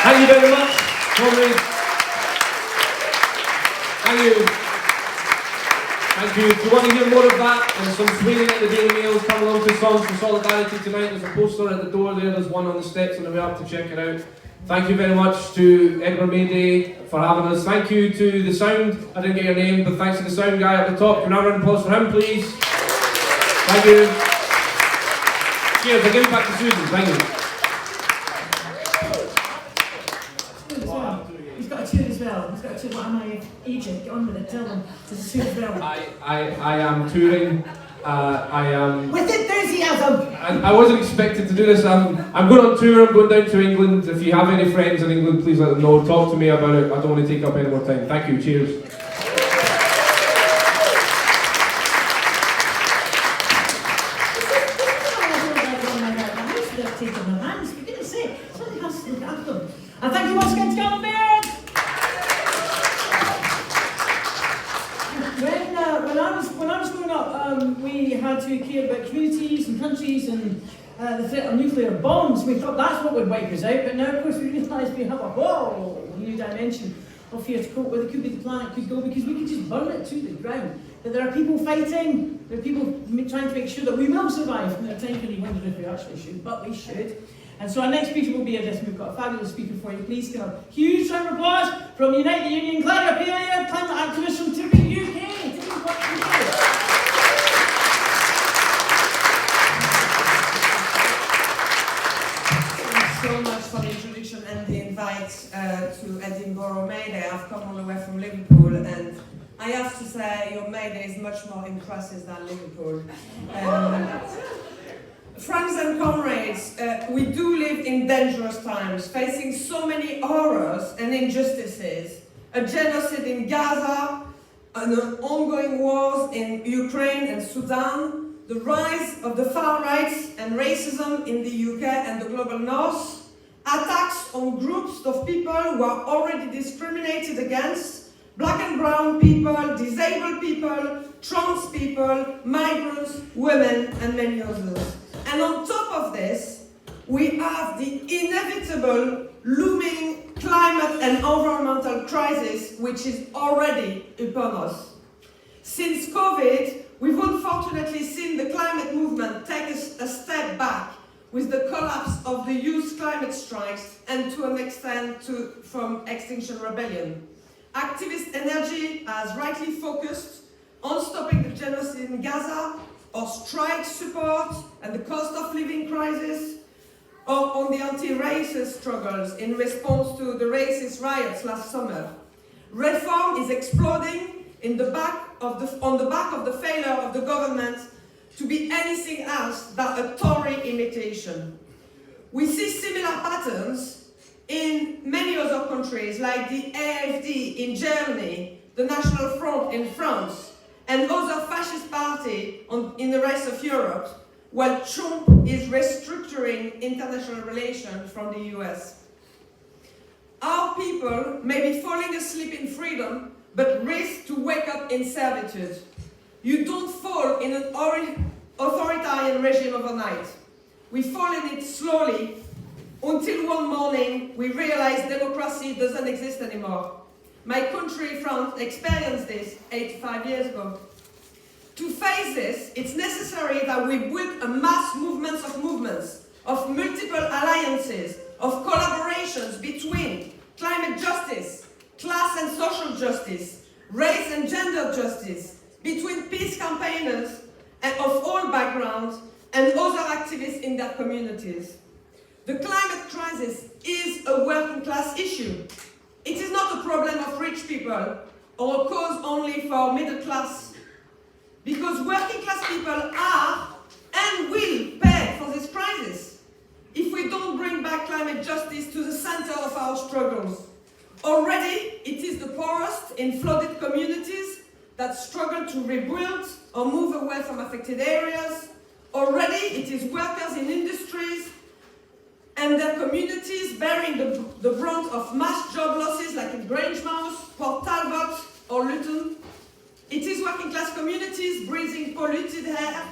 Thank you very much, comrades. Thank you. Thank you. If you want to hear more of that and some swinging at the Daily Mail, come along to Songs for Solidarity tonight. There's a poster at the door there. There's one on the steps on the way up to check it out. Thank you very much to Edinburgh May Day for having us. Thank you to the sound. I didn't get your name, but thanks to the sound guy at the top. Can I have a round of applause for him, please? Thank you. Cheers. I'll give it back to Susan. Thank you. He's got a tune as well. He's got a tune. What am I, agent? Get on with it. Tell them. There's a tune as well. I am touring. I am. With enthusiasm. I wasn't expected to do this. I'm going on tour. I'm going down to England. If you have any friends in England, please let them know. Talk to me about it. I don't want to take up any more time. Thank you. Cheers. And thank you once again to Gavin Baird. When I was growing up, we had to care about communities and countries and the threat of nuclear bombs. We thought that's what would wipe us out, but now of course we realise we have a whole new dimension of fear to cope with. It could be the planet could go because we could just burn it to the ground. But there are people fighting, there are people trying to make sure that we will survive. And there are times when you wonder if we actually should, but we should. And so our next speaker will be a We've got a fabulous speaker for you. Please give a huge round of applause from Unite the Union, Clara Pelia, climate activist from Tibet, UK. Thanks so much for the introduction and the invite to Edinburgh May Day. I've come all the way from Liverpool, and I have to say your May Day is much more impressive than Liverpool. Friends and comrades, we do live in dangerous times, facing so many horrors and injustices. A genocide in Gaza, ongoing wars in Ukraine and Sudan, the rise of the far right and racism in the UK and the global north, attacks on groups of people who are already discriminated against, black and brown people, disabled people, trans people, migrants, women, and many others. And on top of this, we have the inevitable looming climate and environmental crisis, which is already upon us. Since COVID, we've unfortunately seen the climate movement take a step back with the collapse of the youth climate strikes and to an extent from Extinction Rebellion. Activist energy has rightly focused on stopping the genocide in Gaza, or strike support and the cost of living crisis, or on the anti-racist struggles in response to the racist riots last summer. Reform is exploding on the back of the failure of the government to be anything else than a Tory imitation. We see similar patterns in many other countries, like the AfD in Germany, the National Front in France, and other fascist parties in the rest of Europe, while Trump is restructuring international relations from the US. Our people may be falling asleep in freedom, but risk to wake up in servitude. You don't fall in an authoritarian regime overnight. We fall in it slowly until one morning we realize democracy doesn't exist anymore. My country, France, experienced this 85 years ago. To face this, it's necessary that we build a mass movement of multiple alliances, of collaborations between climate justice, class and social justice, race and gender justice, between peace campaigners and of all backgrounds and other activists in their communities. The climate crisis is a working class issue. It is not a problem of rich people or a cause only for middle class, because working class people are and will pay for this crisis if we don't bring back climate justice to the center of our struggles. Already, it is the poorest in flooded communities that struggle to rebuild or move away from affected areas. Already, it is workers in industries and their communities bearing the brunt of mass job losses like in Grangemouth, Port Talbot or Luton. It is working class communities breathing polluted air,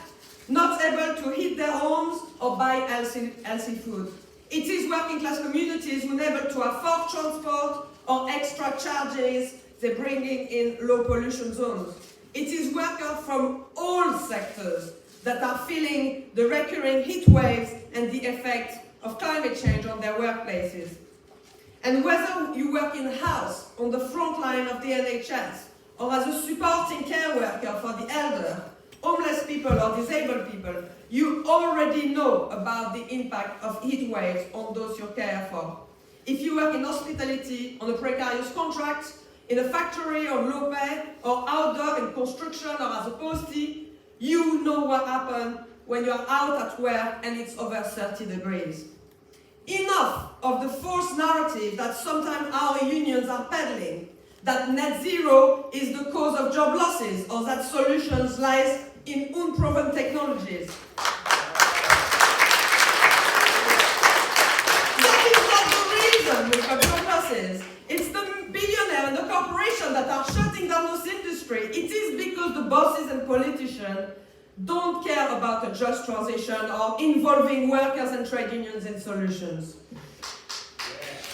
not able to heat their homes or buy healthy food. It is working class communities unable to afford transport or extra charges they're bringing in low pollution zones. It is workers from all sectors that are feeling the recurring heat waves and the effect of climate change on their workplaces. And whether you work in-house, on the front line of the NHS, or as a supporting care worker for the elder, homeless people or disabled people, you already know about the impact of heat waves on those you care for. If you work in hospitality on a precarious contract, in a factory on low pay, or outdoor in construction or as a postie, you know what happens when you're out at work and it's over 30 degrees. Enough of the false narrative that sometimes our unions are peddling, that net zero is the cause of job losses, or that solutions lies in unproven technologies. That is not the reason we've got job losses. It's the billionaires and the corporations that are shutting down this industry. It is because the bosses and politicians don't care about a just transition or involving workers and trade unions in solutions.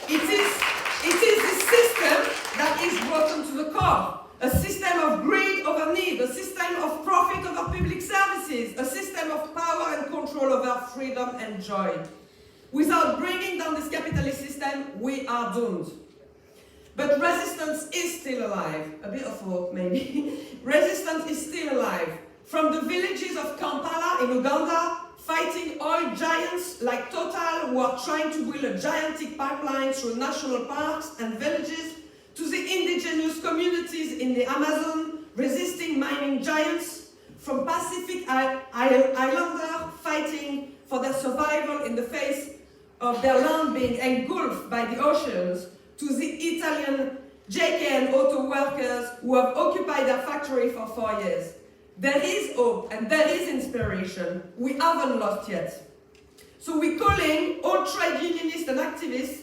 It is the system that is broken to the core. A system of greed over need, a system of profit over public services, a system of power and control over freedom and joy. Without bringing down this capitalist system, we are doomed. But resistance is still alive. A bit of hope, maybe. Resistance is still alive. From the villages of Kampala in Uganda, fighting oil giants like Total, who are trying to build a gigantic pipeline through national parks and villages, to the indigenous communities in the Amazon, resisting mining giants, from Pacific Islander fighting for their survival in the face of their land being engulfed by the oceans, to the Italian JK and auto workers who have occupied their factory for 4 years. There is hope and there is inspiration. We haven't lost yet. So we're calling all trade unionists and activists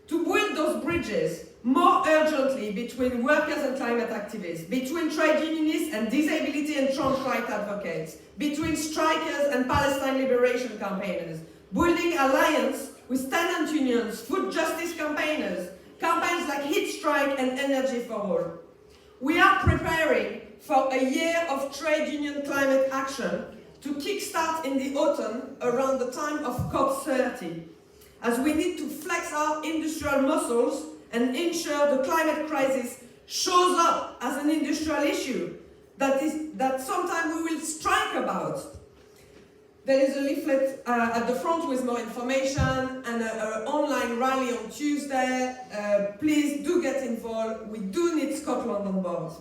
to build those bridges more urgently between workers and climate activists, between trade unionists and disability and trans rights advocates, between strikers and Palestine liberation campaigners, building alliance with tenant unions, food justice campaigners, campaigns like Heat Strike and Energy for All. We are preparing for a year of trade union climate action to kickstart in the autumn around the time of COP30, as we need to flex our industrial muscles and ensure the climate crisis shows up as an industrial issue that sometime we will strike about. There is a leaflet at the front with more information and an online rally on Tuesday. Please do get involved. We do need Scotland on board.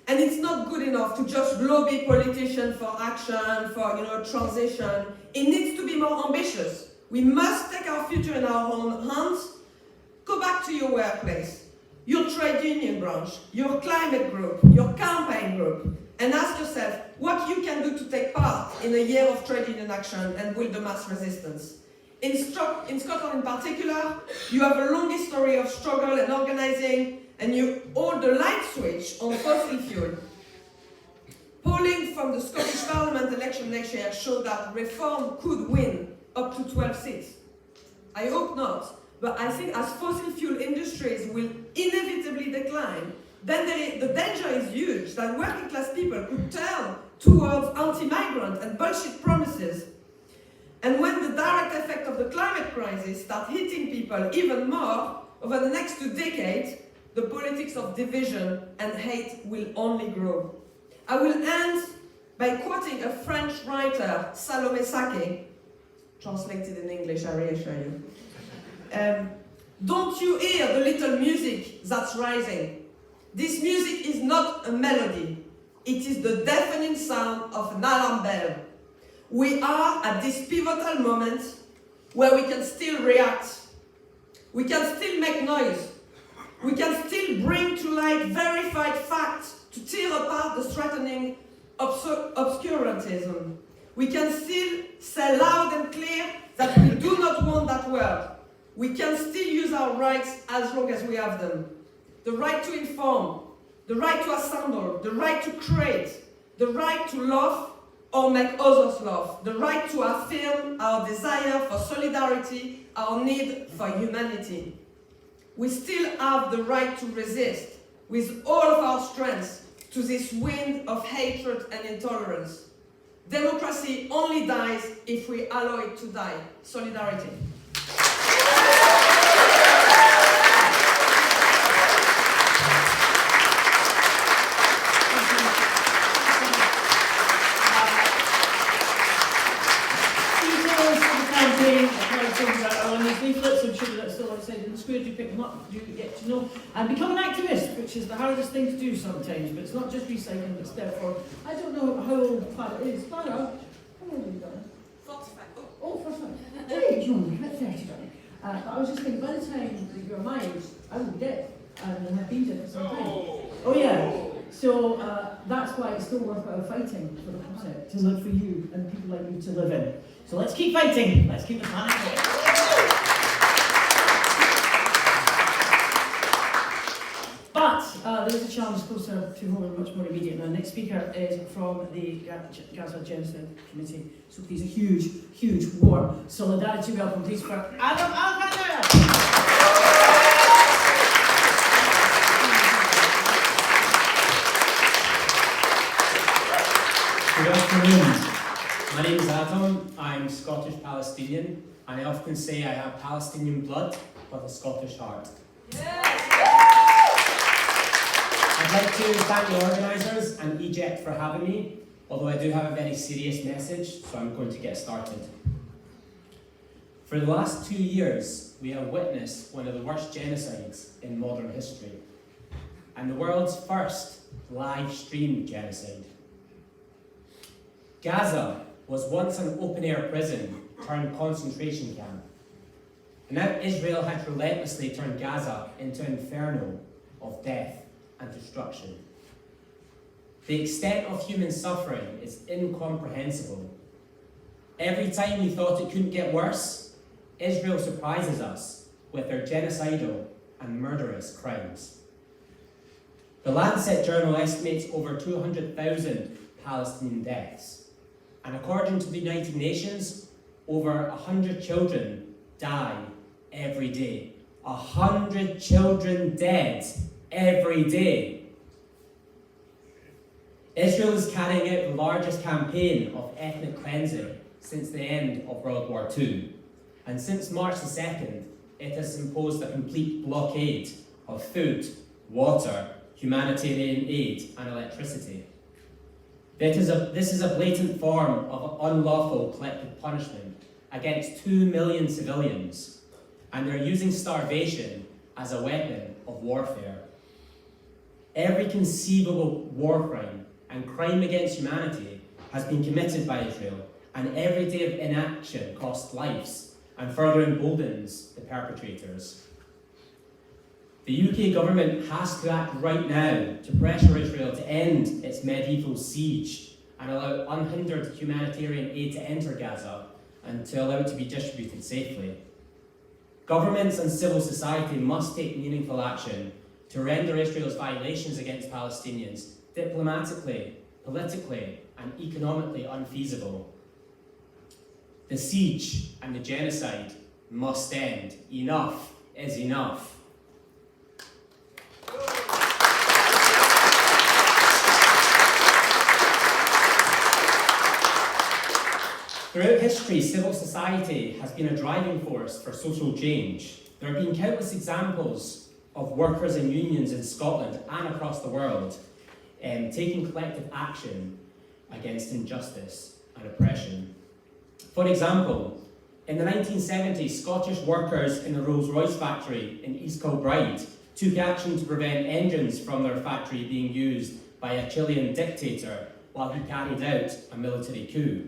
And it's not good enough to just lobby politicians for action, for transition. It needs to be more ambitious. We must take our future in our own hands. Go back to your workplace, your trade union branch, your climate group, your campaign group, and ask yourself what you can do to take part in a year of trade union action and build the mass resistance. In Scotland in particular, you have a long history of struggle and organising, and you hold the light switch on fossil fuel. Polling from the Scottish Parliament election next year showed that Reform could win up to 12 seats. I hope not, but I think as fossil fuel industries will inevitably decline, then the danger is huge that working class people could turn towards anti-migrant and bullshit promises. And when the direct effect of the climate crisis start hitting people even more over the next 2 decades, the politics of division and hate will only grow. I will end by quoting a French writer, Salomé Saké, translated in English, I reassure you. Don't you hear the little music that's rising? This music is not a melody. It is the deafening sound of an alarm bell. We are at this pivotal moment where we can still react. We can still make noise. We can still bring to light verified facts to tear apart the threatening obscurantism. We can still say loud and clear that we do not want that world. We can still use our rights as long as we have them. The right to inform, the right to assemble, the right to create, the right to love or make others laugh, the right to affirm our desire for solidarity, our need for humanity. We still have the right to resist with all of our strength to this wind of hatred and intolerance. Democracy only dies if we allow it to die. Solidarity. You pick them up, you get to know, and become an activist, which is the hardest thing to do sometimes, but it's not just recycling, it's therefore, I don't know how old Clara is. Clara, how old are you, darling? 45. Oh, 45. Very young, about 30, darling. But I was just thinking, by the time that you're my age, I will be dead, and have been dead for some time. Oh yeah, so that's why it's still worthwhile fighting for the planet, to live for you, and people like you to live in. So let's keep fighting, let's keep the planet going. But there is a challenge closer to home and much more immediate. And our next speaker is from the Gaza Genocide Committee. So please, a huge, huge warm solidarity welcome, please, for Adam Alexander. Good afternoon. My name is Adam. I'm Scottish Palestinian, and I often say I have Palestinian blood but a Scottish heart. I'd like to thank the organisers and Egypt for having me, although I do have a very serious message, so I'm going to get started. For the last 2 years, we have witnessed one of the worst genocides in modern history, and the world's first live-streamed genocide. Gaza was once an open-air prison turned concentration camp, and now Israel has relentlessly turned Gaza into an inferno of death and destruction. The extent of human suffering is incomprehensible. Every time we thought it couldn't get worse, Israel surprises us with their genocidal and murderous crimes. The Lancet Journal estimates over 200,000 Palestinian deaths, and according to the United Nations, over 100 children die every day. 100 children dead every day. Israel is carrying out the largest campaign of ethnic cleansing since the end of World War II. And since March the 2nd, it has imposed a complete blockade of food, water, humanitarian aid and electricity. This is a blatant form of unlawful collective punishment against 2 million civilians, and they're using starvation as a weapon of warfare. Every conceivable war crime and crime against humanity has been committed by Israel, and every day of inaction costs lives and further emboldens the perpetrators. The UK government has to act right now to pressure Israel to end its medieval siege and allow unhindered humanitarian aid to enter Gaza and to allow it to be distributed safely. Governments and civil society must take meaningful action to render Israel's violations against Palestinians diplomatically, politically, and economically unfeasible. The siege and the genocide must end. Enough is enough. Throughout history, civil society has been a driving force for social change. There have been countless examples of workers and unions in Scotland and across the world taking collective action against injustice and oppression. For example, in the 1970s, Scottish workers in the Rolls-Royce factory in East Kilbride took action to prevent engines from their factory being used by a Chilean dictator while he carried out a military coup.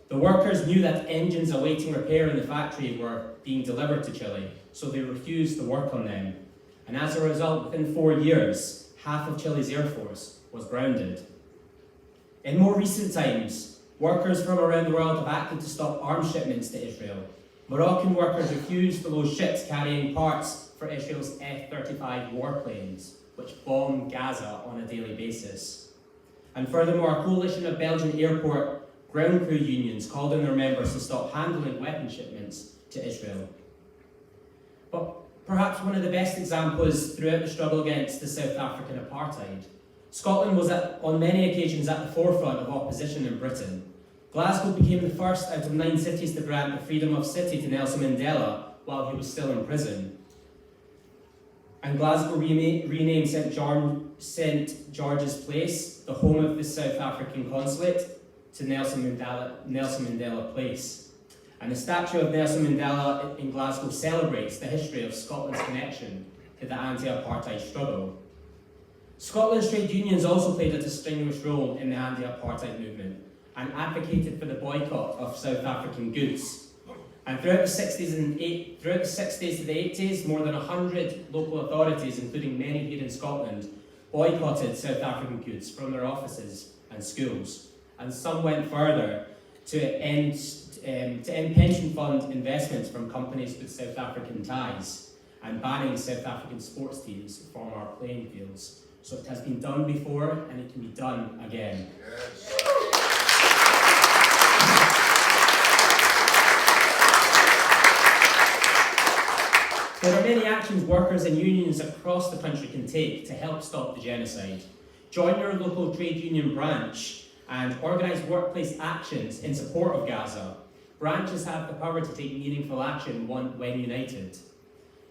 The workers knew that engines awaiting repair in the factory were being delivered to Chile, so they refused to work on them. And as a result, within 4 years, half of Chile's air force was grounded. In more recent times, workers from around the world have acted to stop arms shipments to Israel. Moroccan workers refused to load ships carrying parts for Israel's F-35 warplanes, which bomb Gaza on a daily basis. And furthermore, a coalition of Belgian airport ground crew unions called on their members to stop handling weapon shipments to Israel. But perhaps one of the best examples throughout the struggle against the South African apartheid, Scotland was on many occasions at the forefront of opposition in Britain. Glasgow became the first out of 9 cities to grant the freedom of city to Nelson Mandela while he was still in prison. And Glasgow renamed St George's Place, the home of the South African consulate, to Nelson Mandela Place. And the statue of Nelson Mandela in Glasgow celebrates the history of Scotland's connection to the anti-apartheid struggle. Scotland's trade unions also played a distinguished role in the anti-apartheid movement and advocated for the boycott of South African goods. And throughout the 60s to the 80s, more than 100 local authorities, including many here in Scotland, boycotted South African goods from their offices and schools. And some went further to end pension fund investments from companies with South African ties and banning South African sports teams from our playing fields. So it has been done before and it can be done again. Yes. There are many actions workers and unions across the country can take to help stop the genocide. Join your local trade union branch and organise workplace actions in support of Gaza. Branches have the power to take meaningful action when united.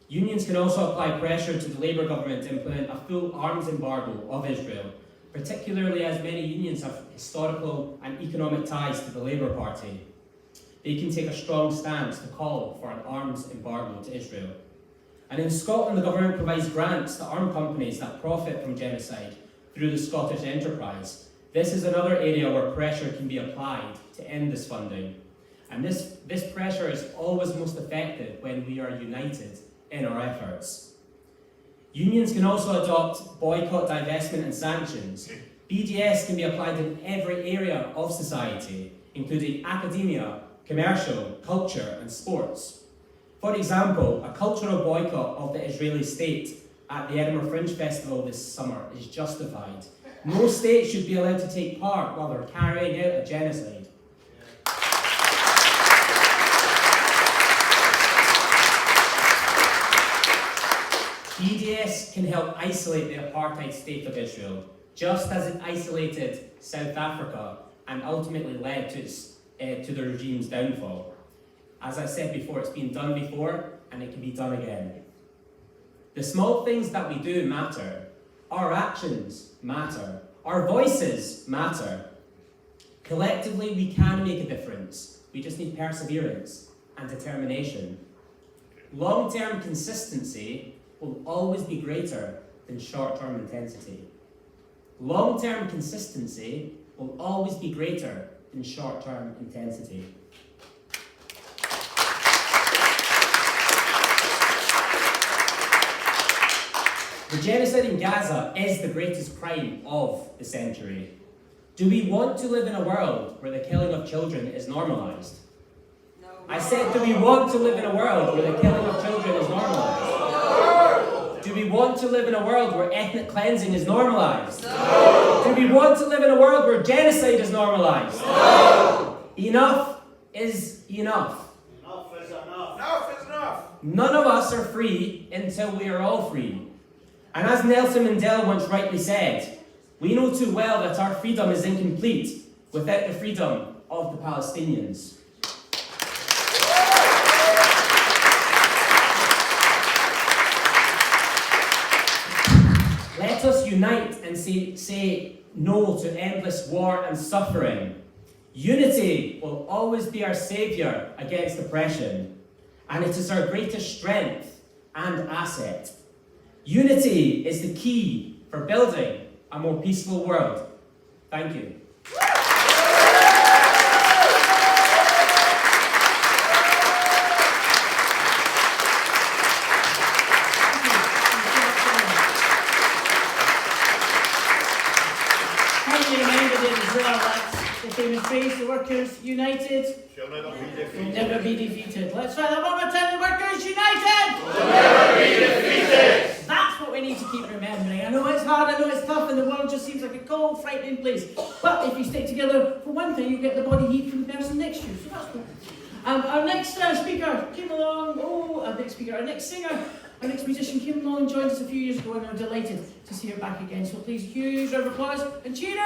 Unions can also apply pressure to the Labour government to implement a full arms embargo of Israel, particularly as many unions have historical and economic ties to the Labour Party. They can take a strong stance to call for an arms embargo to Israel. And in Scotland, the government provides grants to armed companies that profit from genocide through the Scottish Enterprise. This is another area where pressure can be applied to end this funding. And this pressure is always most effective when we are united in our efforts. Unions can also adopt boycott, divestment and sanctions. BDS can be applied in every area of society, including academia, commercial, culture and sports. For example, a cultural boycott of the Israeli state at the Edinburgh Fringe Festival this summer is justified. No state should be allowed to take part while they're carrying out a genocide. BDS can help isolate the apartheid state of Israel. just as it isolated South Africa and ultimately led to the regime's downfall. As I said before, it's been done before and it can be done again. The small things that we do matter. Our actions matter. Our voices matter. Collectively, we can make a difference. We just need perseverance and determination. Long-term consistency will always be greater than short-term intensity. Long-term consistency will always be greater than short-term intensity. The genocide in Gaza is the greatest crime of the century. Do we want to live in a world where the killing of children is normalised? No. I said, do we want to live in a world where the killing of children is normalised? No. Do we want to live in a world where ethnic cleansing is normalised? No. Do we want to live in a world where genocide is normalised? No. Enough is enough. Enough is enough. Enough is enough. None of us are free until we are all free. And as Nelson Mandela once rightly said, we know too well that our freedom is incomplete without the freedom of the Palestinians. Let us unite and say no to endless war and suffering. Unity will always be our saviour against oppression, and it is our greatest strength and asset. Unity is the key for building a more peaceful world. Thank you. Kindly remembered it as well, that's the famous phrase, the workers united Shall never be will defeated. never be defeated. Let's try that one more time, the workers united Will never be defeated. That's what we need to keep remembering. I know it's hard, I know it's tough, and the world just seems like a cold, frightening place. But if you stick together, for one thing, you get the body heat from the person next to you. So that's good. Our next speaker came along, our next singer, our next musician came along, joined us a few years ago, and I'm delighted to see her back again. So please, huge round of applause and cheering!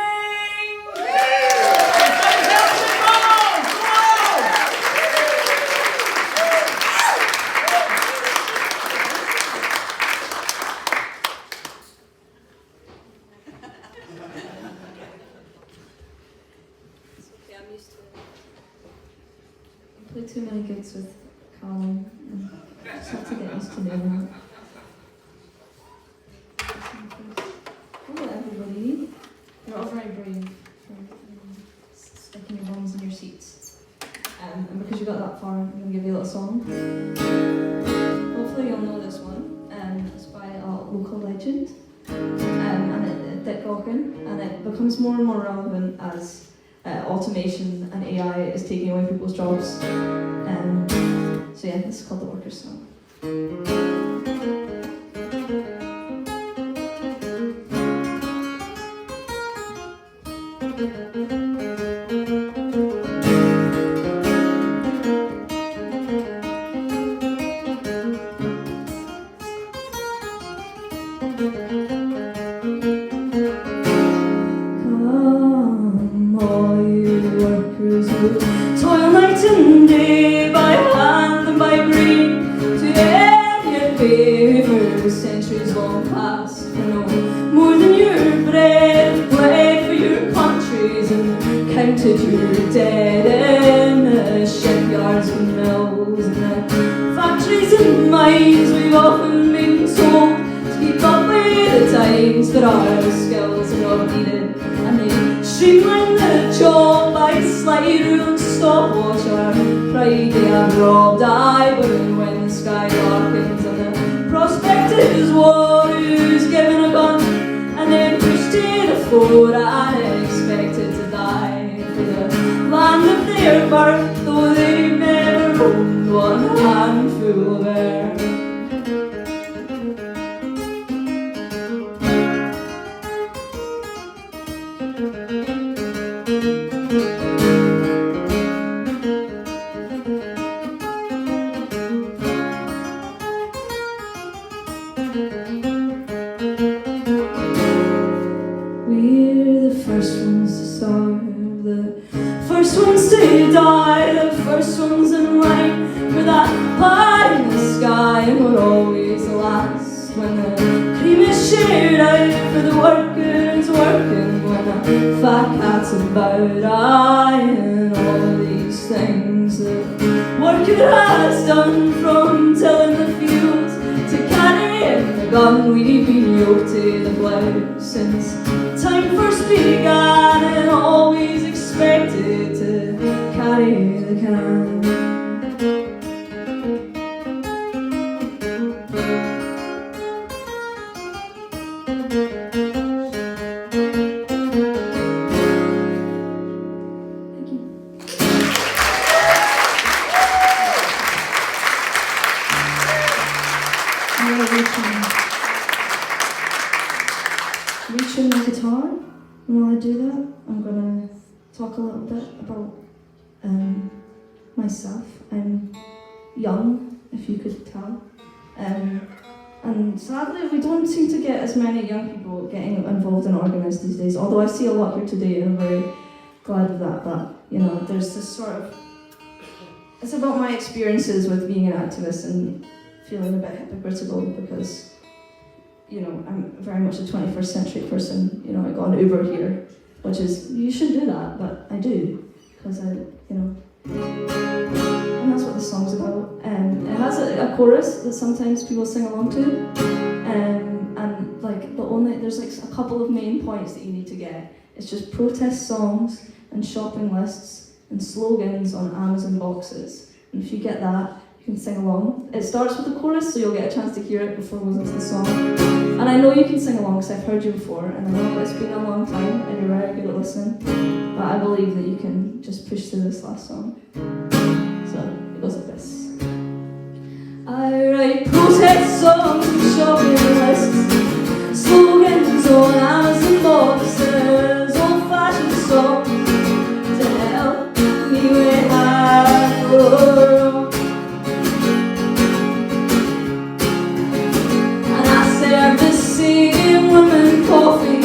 I play too many gigs with Callum and just have to get used to doing that. Hello everybody. You're all very brave for sticking your bums in your seats. And because you got that far, I'm going to give you a little song. Hopefully you'll know this one. It's by a local legend, Dick Gaughan, and it becomes more and more relevant as automation and AI is taking away people's jobs. So yeah, this is called The Workers' Song. Come, all you workers who toil night and day by hand and by brain to earn your pay for centuries long past, for no more than your bread, bled for your countries and counted your dead in the shipyards and mills and the factories and mines. We've often been told to keep up with the times, but our skills are not needed, and they streamline the job by slight rule and stopwatch. Our pride they have robbed. I burn when the sky darkens and the prospect is war. Who's given a gun and then pushed to the fore and expected to die for the land of their birth, though they've never owned one handful of air. We They die, the first ones in line for that pie in the sky, and we're always the last when the cream is shared out for the workers working, when a fat cat's about, aye, and all these things that worker has done, from tilling the fields to carrying the gun. We've been yoked to the plough since time first began, and always expected to carry the can. Reaching the guitar, and while I do that, I'm gonna talk a little bit about myself. I'm young, if you could tell, and sadly we don't seem to get as many young people getting involved in organised these days, although I see a lot here today and I'm very glad of that. But you know, there's this sort of, it's about my experiences with being an activist and feeling a bit hypocritical because, you know, I'm very much a 21st century person. You know, I got an Uber here, which is, you should do that, but I do, because I, you know, and that's what the song's about. It has a chorus that sometimes people sing along to, and like there's like a couple of main points that you need to get. It's just protest songs and shopping lists and slogans on Amazon boxes, and if you get that, you can sing along. It starts with the chorus, so you'll get a chance to hear it before we listen to the song. And I know you can sing along because I've heard you before, and I know it's been a long time and you're very good at listening, but I believe that you can just push through this last song. So it goes like this. I write protest songs and shopping lists, slogans on Amazon boxes, old-fashioned songs to help me when I go wrong. Serve the same woman coffee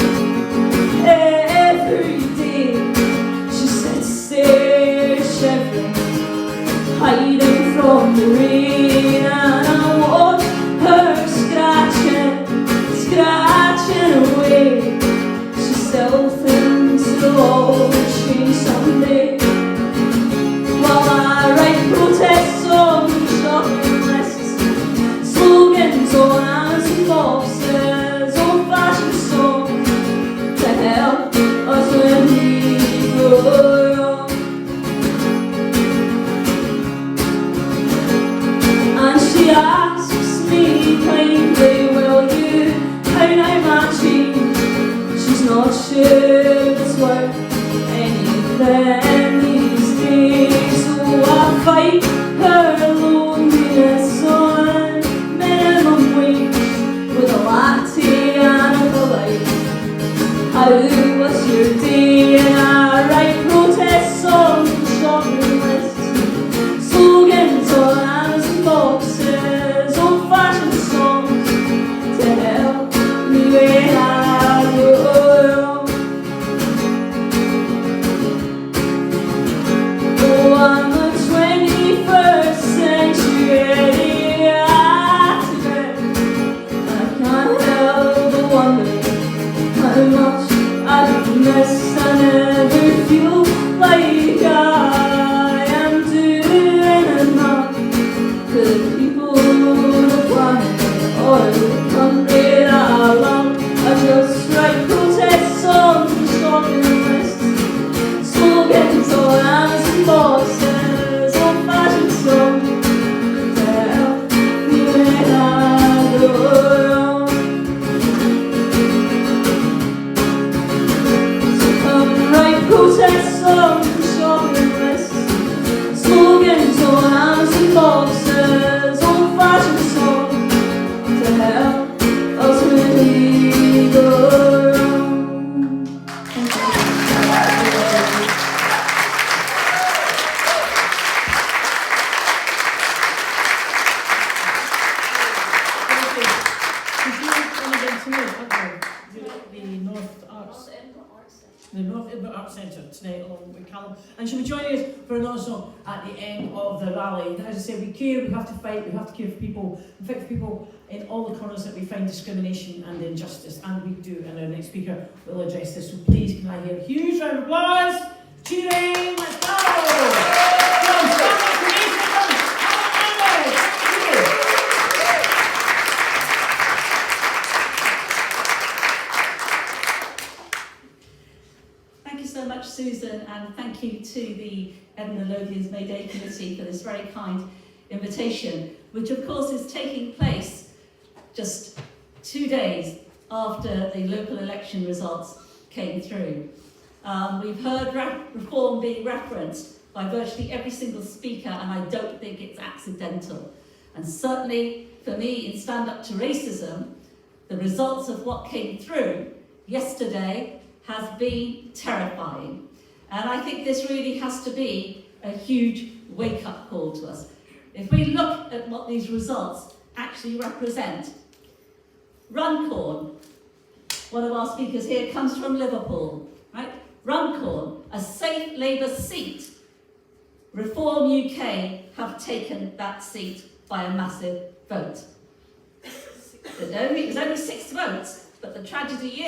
every day. She sits there shivering, hiding from the rain, and I watch her scratching away. She still thinks it'll all change someday. While I write protest songs and shopping lists, slogans on boxes, old-fashioned songs to help us when we go wrong. And she asks me kindly, will you count out my change? She's not sure it's worth anything these days, so I fight her loneliness on minimum wage with a latte and a polite. How was your day? And I write protest songs and shopping lists, slogans on Amazon boxes, old-fashioned songs to help me when I go wrong. Oh, I'm a 21st century how much I miss. I never feel like I am doing enough for the people, the planet, or the country that I love. I just write protest songs and shopping lists, slogans on Amazon boxes, come. And she'll be joining us for another song at the end of the rally. And as I say, we care, we have to fight, we have to care for people, and fight for people in all the corners that we find discrimination and injustice, and we do. And our next speaker will address this. So please, can I hear a huge round of applause? Cheering, let's go! From Stand-up Creation, Thank you so much, Susan, and thank you to the Edinburgh Lothians May Day Committee for this very kind invitation, which of course is taking place just 2 days after the local election results came through. We've heard reform being referenced by virtually every single speaker, and I don't think it's accidental. And certainly for me, in Stand Up to Racism, the results of what came through yesterday has been terrifying. And I think this really has to be a huge wake-up call to us. If we look at what these results actually represent, Runcorn, one of our speakers here comes from Liverpool, right? Runcorn, a safe Labour seat. Reform UK have taken that seat by a massive vote. It was only 6 votes, but the tragedy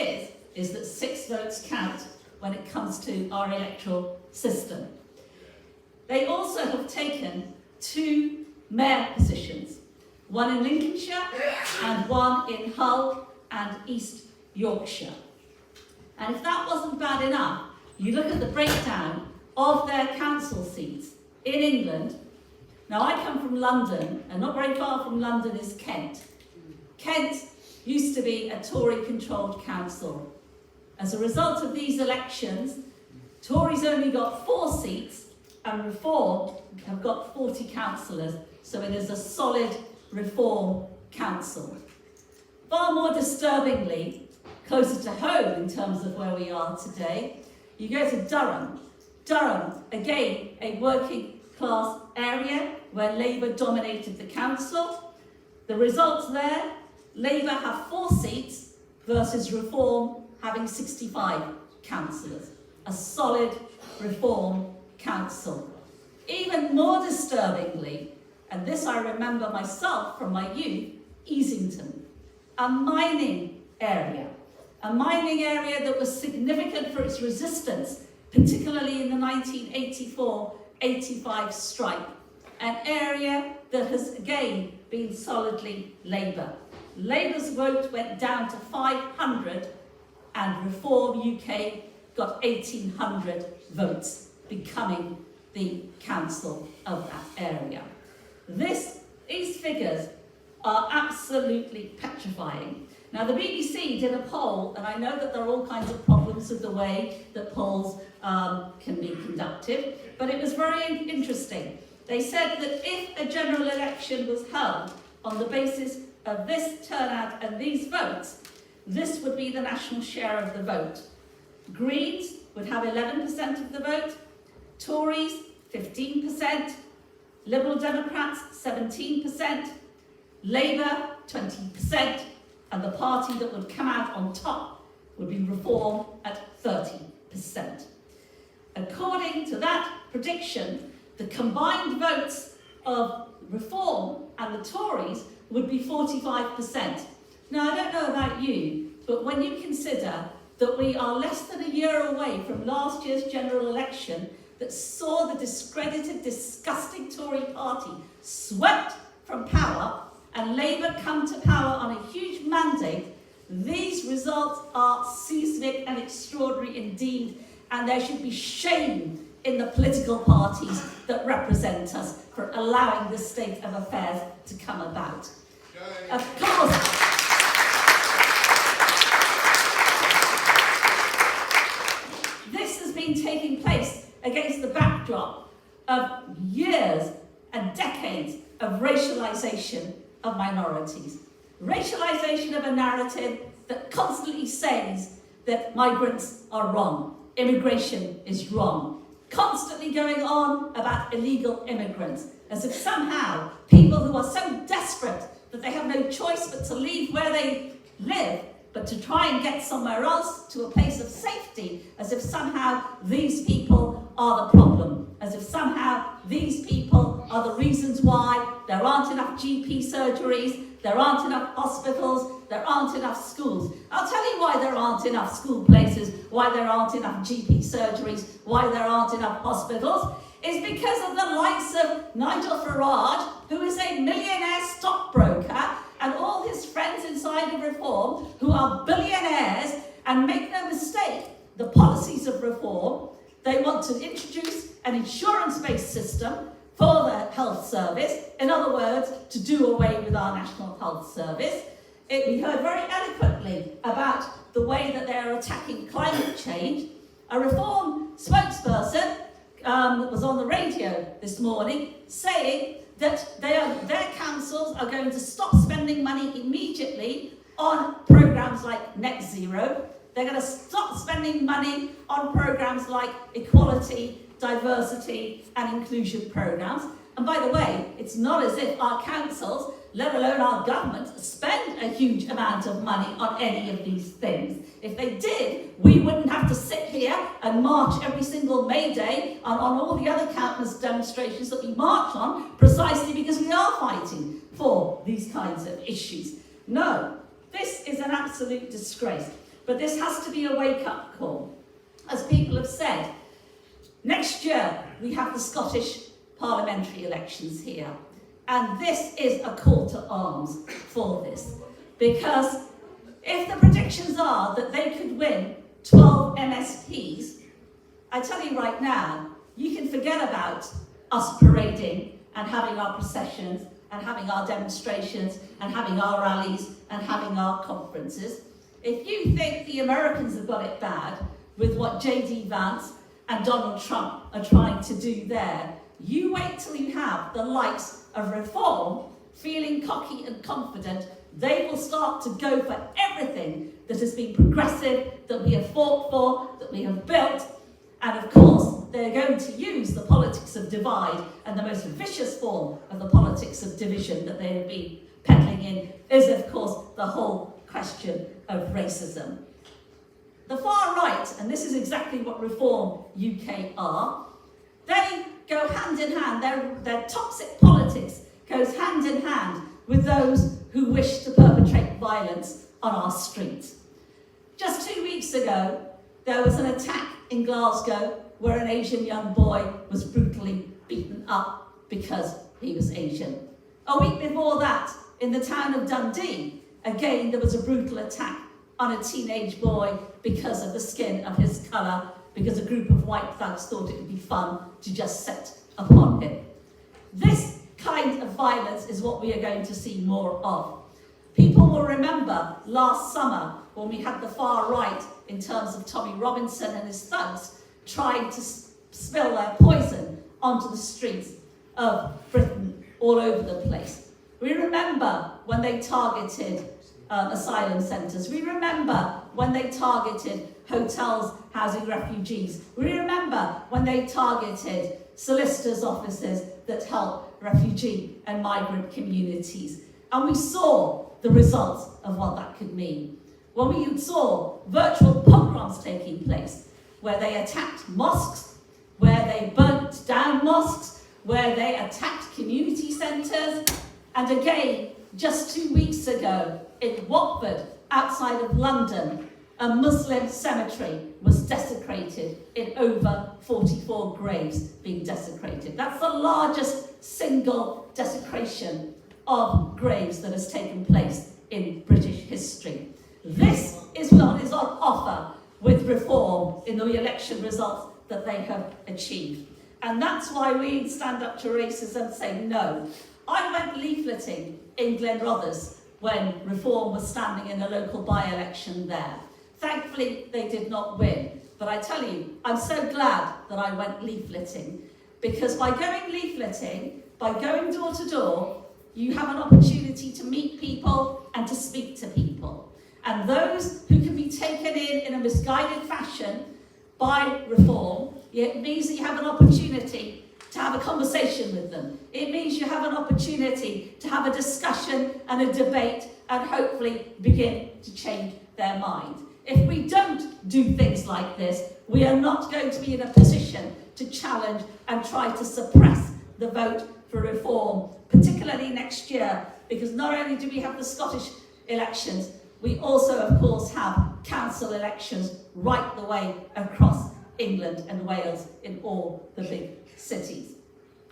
is that 6 votes count when it comes to our electoral system. They also have taken 2 mayor positions, one in Lincolnshire and one in Hull and East Yorkshire. And if that wasn't bad enough, you look at the breakdown of their council seats in England. Now, I come from London, and not very far from London is Kent. Kent used to be a Tory-controlled council. As a result of these elections, Tories only got 4 seats, and Reform have got 40 councillors, so it is a solid Reform council. Far more disturbingly, closer to home in terms of where we are today, you go to Durham. Durham, again, a working class area where Labour dominated the council. The results there, Labour have 4 seats versus Reform having 65 councillors. A solid Reform council. Even more disturbingly, and this I remember myself from my youth, Easington, a mining area that was significant for its resistance, particularly in the 1984-85 strike, an area that has again been solidly Labour. Labour's vote went down to 500 and Reform UK got 1,800 votes, becoming the council of that area. These figures are absolutely petrifying. Now, the BBC did a poll, and I know that there are all kinds of problems with the way that polls can be conducted, but it was very interesting. They said that if a general election was held on the basis of this turnout and these votes, this would be the national share of the vote. Greens would have 11% of the vote, Tories 15%, Liberal Democrats 17%, Labour 20%, and the party that would come out on top would be Reform at 30%. According to that prediction, the combined votes of Reform and the Tories would be 45%. Now, I don't know about you, but when you consider that we are less than a year away from last year's general election that saw the discredited, disgusting Tory party swept from power and Labour come to power on a huge mandate, these results are seismic and extraordinary indeed, and there should be shame in the political parties that represent us for allowing this state of affairs to come about. Of course, this has been taking place against the backdrop of years and decades of racialisation of minorities. Racialisation of a narrative that constantly says that migrants are wrong, immigration is wrong, constantly going on about illegal immigrants, as if somehow people who are so desperate that they have no choice but to leave where they live but to try and get somewhere else to a place of safety, as if somehow these people are the problem, as if somehow these people are the reasons why there aren't enough GP surgeries, there aren't enough hospitals, there aren't enough schools. I'll tell you why there aren't enough school places, why there aren't enough GP surgeries, why there aren't enough hospitals. Is because of the likes of Nigel Farage, who is a millionaire stockbroker, and all his friends inside of Reform, who are billionaires, and make no mistake, the policies of Reform, they want to introduce an insurance-based system for the health service, in other words, to do away with our National Health Service. We heard very eloquently about the way that they're attacking climate change. A Reform spokesperson was on the radio this morning saying that their councils are going to stop spending money immediately on programmes like Net Zero. They're going to stop spending money on programmes like equality, diversity and inclusion programmes. And by the way, it's not as if our councils, let alone our government, spend a huge amount of money on any of these things. If they did, we wouldn't have to sit here and march every single May Day and on all the other countless demonstrations that we march on, precisely because we are fighting for these kinds of issues. No, this is an absolute disgrace. But this has to be a wake-up call. As people have said, next year we have the Scottish parliamentary elections here. And this is a call to arms for this. Because if the predictions are that they could win 12 MSPs, I tell you right now, you can forget about us parading and having our processions and having our demonstrations and having our rallies and having our conferences. If you think the Americans have got it bad with what J.D. Vance and Donald Trump are trying to do there, you wait till you have the likes of Reform feeling cocky and confident. They will start to go for everything that has been progressive, that we have fought for, that we have built. And of course, they're going to use the politics of divide, and the most vicious form of the politics of division that they have been peddling in is, of course, the whole question of racism. The far right, and this is exactly what Reform UK are, they go hand in hand, their toxic politics goes hand in hand with those who wish to perpetrate violence on our streets. Just 2 weeks ago, there was an attack in Glasgow where an Asian young boy was brutally beaten up because he was Asian. A week before that, in the town of Dundee, again there was a brutal attack on a teenage boy because of the skin of his colour, because a group of white thugs thought it would be fun to just set upon him. This kind of violence is what we are going to see more of. People will remember last summer when we had the far right, in terms of Tommy Robinson and his thugs, trying to spill their poison onto the streets of Britain all over the place. We remember when they targeted asylum centres. We remember when they targeted hotels housing refugees. We remember when they targeted solicitors' offices that help refugee and migrant communities. And we saw the results of what that could mean. When we saw virtual pogroms taking place, where they attacked mosques, where they burnt down mosques, where they attacked community centres, and again, just 2 weeks ago, in Watford, outside of London, a Muslim cemetery was desecrated in over 44 graves being desecrated. That's the largest single desecration of graves that has taken place in British history. This is what is on offer with Reform in the election results that they have achieved. And that's why we in Stand Up to Racism say no. I went leafleting in Glenrothes when Reform was standing in a local by-election there. Thankfully, they did not win. But I tell you, I'm so glad that I went leafleting, because by going leafleting, by going door to door, you have an opportunity to meet people and to speak to people. And those who can be taken in a misguided fashion by Reform, it means that you have an opportunity to have a conversation with them. It means you have an opportunity to have a discussion and a debate and hopefully begin to change their mind. If we don't do things like this, we are not going to be in a position to challenge and try to suppress the vote for reform, particularly next year, because not only do we have the Scottish elections, we also, of course, have council elections right the way across England and Wales in all the big cities.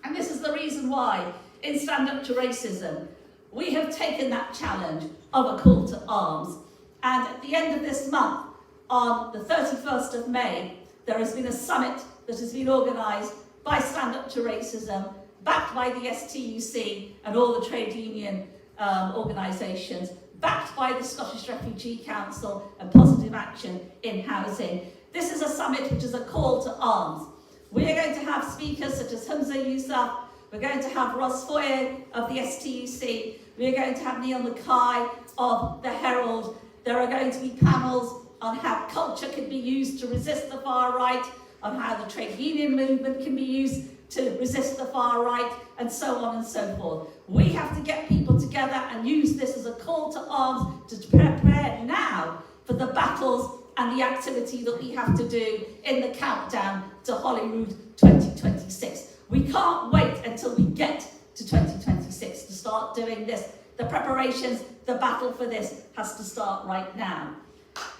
And this is the reason why, in Stand Up to Racism, we have taken that challenge of a call to arms. And at the end of this month, on the 31st of May, there has been a summit that has been organised by Stand Up to Racism, backed by the STUC and all the trade union organisations, backed by the Scottish Refugee Council and Positive Action in Housing. This is a summit which is a call to arms. We are going to have speakers such as Hamza Yousaf, we're going to have Ross Foyer of the STUC, we are going to have Neil Mackay of the Herald. There are going to be panels on how culture can be used to resist the far right, on how the trade union movement can be used to resist the far right, and so on and so forth. We have to get people together and use this as a call to arms to prepare now for the battles and the activity that we have to do in the countdown to Holyrood 2026. We can't wait until we get to 2026 to start doing this. The preparations, the battle for this has to start right now.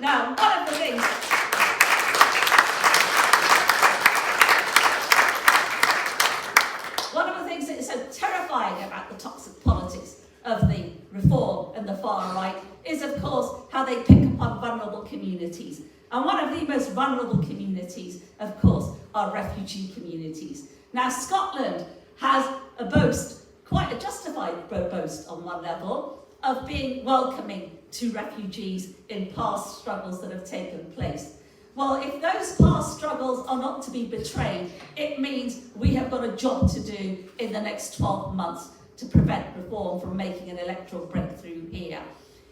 Now, one of the things that is so terrifying about the toxic politics of the reform and the far right is, of course, how they pick upon vulnerable communities. And one of the most vulnerable communities, of course, are refugee communities. Now, Scotland has a boast, quite a justified boast on one level, of being welcoming to refugees in past struggles that have taken place. Well, if those past struggles are not to be betrayed, it means we have got a job to do in the next 12 months to prevent reform from making an electoral breakthrough here.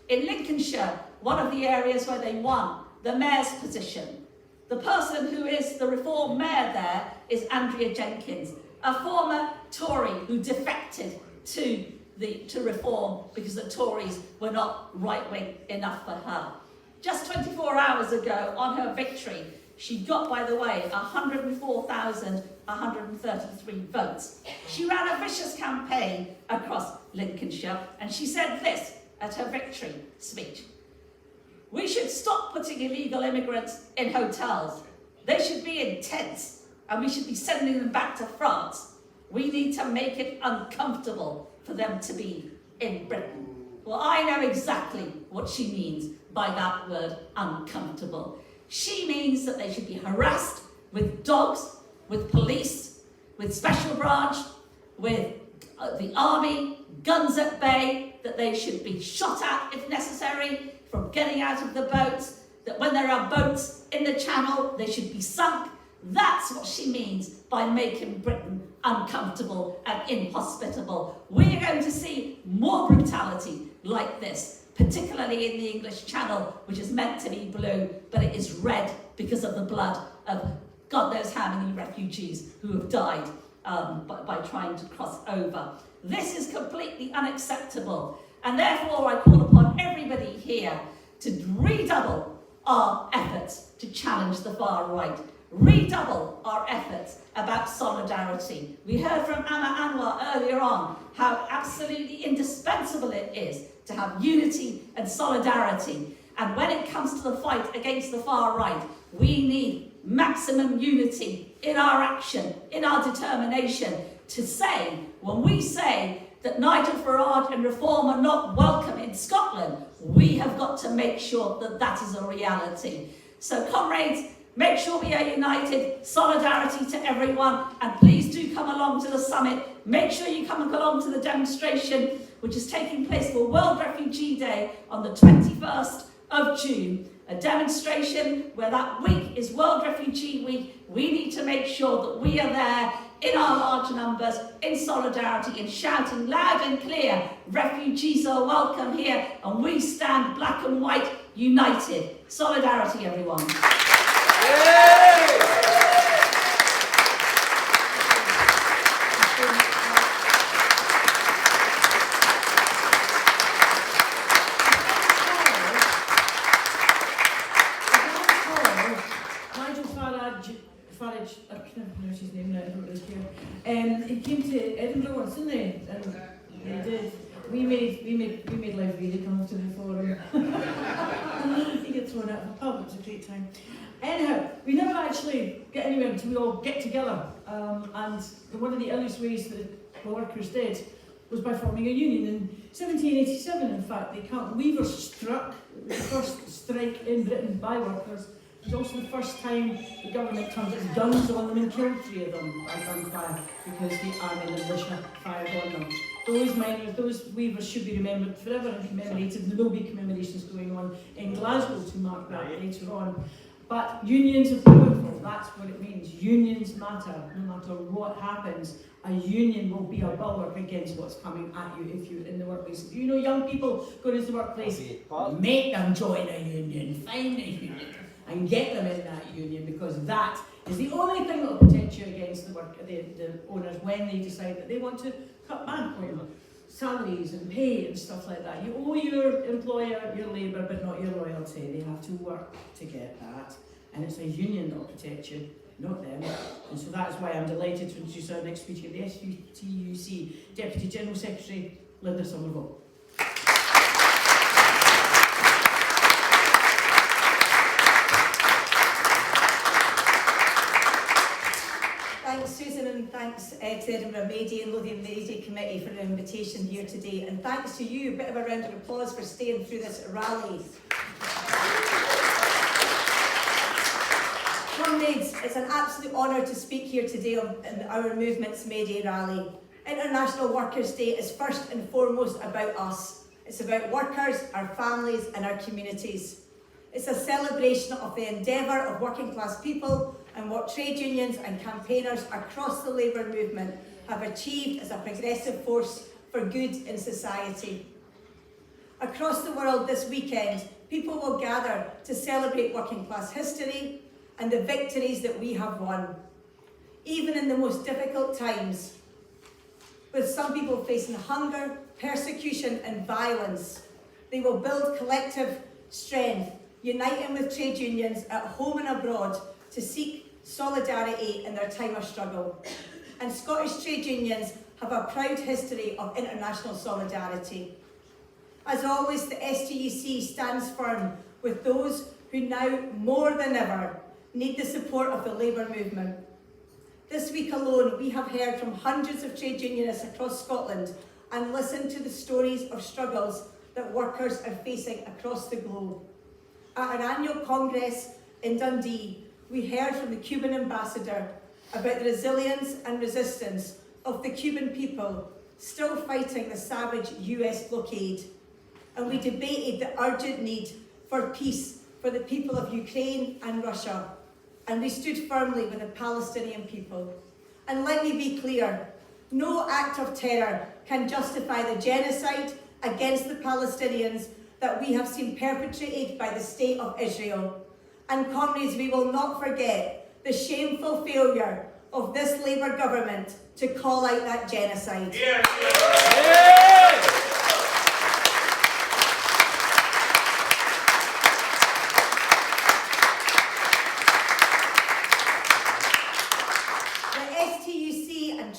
In Lincolnshire, one of the areas where they won the mayor's position, the person who is the reform mayor there is Andrea Jenkins, a former Tory who defected to reform because the Tories were not right-wing enough for her. Just 24 hours ago, on her victory, she got, by the way, 104,133 votes. She ran a vicious campaign across Lincolnshire, and she said this at her victory speech: "We should stop putting illegal immigrants in hotels. They should be in tents, and we should be sending them back to France. We need to make it uncomfortable for them to be in Britain." Well, I know exactly what she means by that word, uncomfortable. She means that they should be harassed with dogs, with police, with special branch, with the army, guns at bay, that they should be shot at if necessary from getting out of the boats, that when there are boats in the channel, they should be sunk. That's what she means by making Britain uncomfortable and inhospitable. We are going to see more brutality like this, particularly in the English Channel, which is meant to be blue, but it is red because of the blood of God knows how many refugees who have died by trying to cross over. This is completely unacceptable, and therefore I call upon everybody here to redouble our efforts to challenge the far right. Redouble our efforts about solidarity. We heard from Amma Anwar earlier on how absolutely indispensable it is to have unity and solidarity. And when it comes to the fight against the far right, we need maximum unity in our action, in our determination to say, when we say that Nigel Farage and Reform are not welcome in Scotland, we have got to make sure that that is a reality. So comrades, make sure we are united, solidarity to everyone, and please do come along to the summit. Make sure you come along to the demonstration, which is taking place for World Refugee Day on the 21st of June. A demonstration where that week is World Refugee Week. We need to make sure that we are there in our large numbers, in solidarity, and shouting loud and clear, refugees are welcome here, and we stand black and white, united. Solidarity, everyone. came to Edinburgh once, didn't they? And they did. We made life really comfortable for him. He get thrown out of the pub. It was a great time. Anyhow, we never actually get anywhere until we all get together. And one of the earliest ways that the workers did was by forming a union. In 1787, in fact, the Carlton Weavers struck. It was the first strike in Britain by workers. It was also the first time the government turned its guns on them and killed 3 of them by gunfire because the army and the militia fired on them. Those miners, those weavers should be remembered forever and commemorated. There will be commemorations going on in Glasgow to mark that later on. But unions are powerful, that's what it means. Unions matter, no matter what happens. A union will be a bulwark against what's coming at you if you're in the workplace. If you know young people going into the workplace, make them join a union, find a union, and get them in that union, because that is the only thing that will protect you against the owners when they decide that they want to cut back on salaries and pay and stuff like that. You owe your employer your labour, but not your loyalty. They have to work to get that. And it's a union that will protect you, not them. And so that's why I'm delighted to introduce our next speaker, the STUC Deputy General Secretary, Linda Somerville. Thanks, Susan, and thanks to Edinburgh Media and Lothian Media Committee for the invitation here today. And thanks to you, a bit of a round of applause for staying through this rally. Comrades, it's an absolute honour to speak here today on our movement's May Day rally. International Workers' Day is first and foremost about us. It's about workers, our families and our communities. It's a celebration of the endeavour of working class people and what trade unions and campaigners across the labour movement have achieved as a progressive force for good in society. Across the world this weekend, people will gather to celebrate working class history and the victories that we have won. Even in the most difficult times, with some people facing hunger, persecution and violence, they will build collective strength, uniting with trade unions at home and abroad to seek solidarity in their time of struggle. And Scottish trade unions have a proud history of international solidarity. As always, the STUC stands firm with those who now more than ever need the support of the labour movement. This week alone, we have heard from hundreds of trade unionists across Scotland and listened to the stories of struggles that workers are facing across the globe. At our annual Congress in Dundee, we heard from the Cuban ambassador about the resilience and resistance of the Cuban people still fighting the savage US blockade. And we debated the urgent need for peace for the people of Ukraine and Russia. And we stood firmly with the Palestinian people. And let me be clear, no act of terror can justify the genocide against the Palestinians that we have seen perpetrated by the State of Israel. And comrades, we will not forget the shameful failure of this Labour government to call out that genocide. Yeah.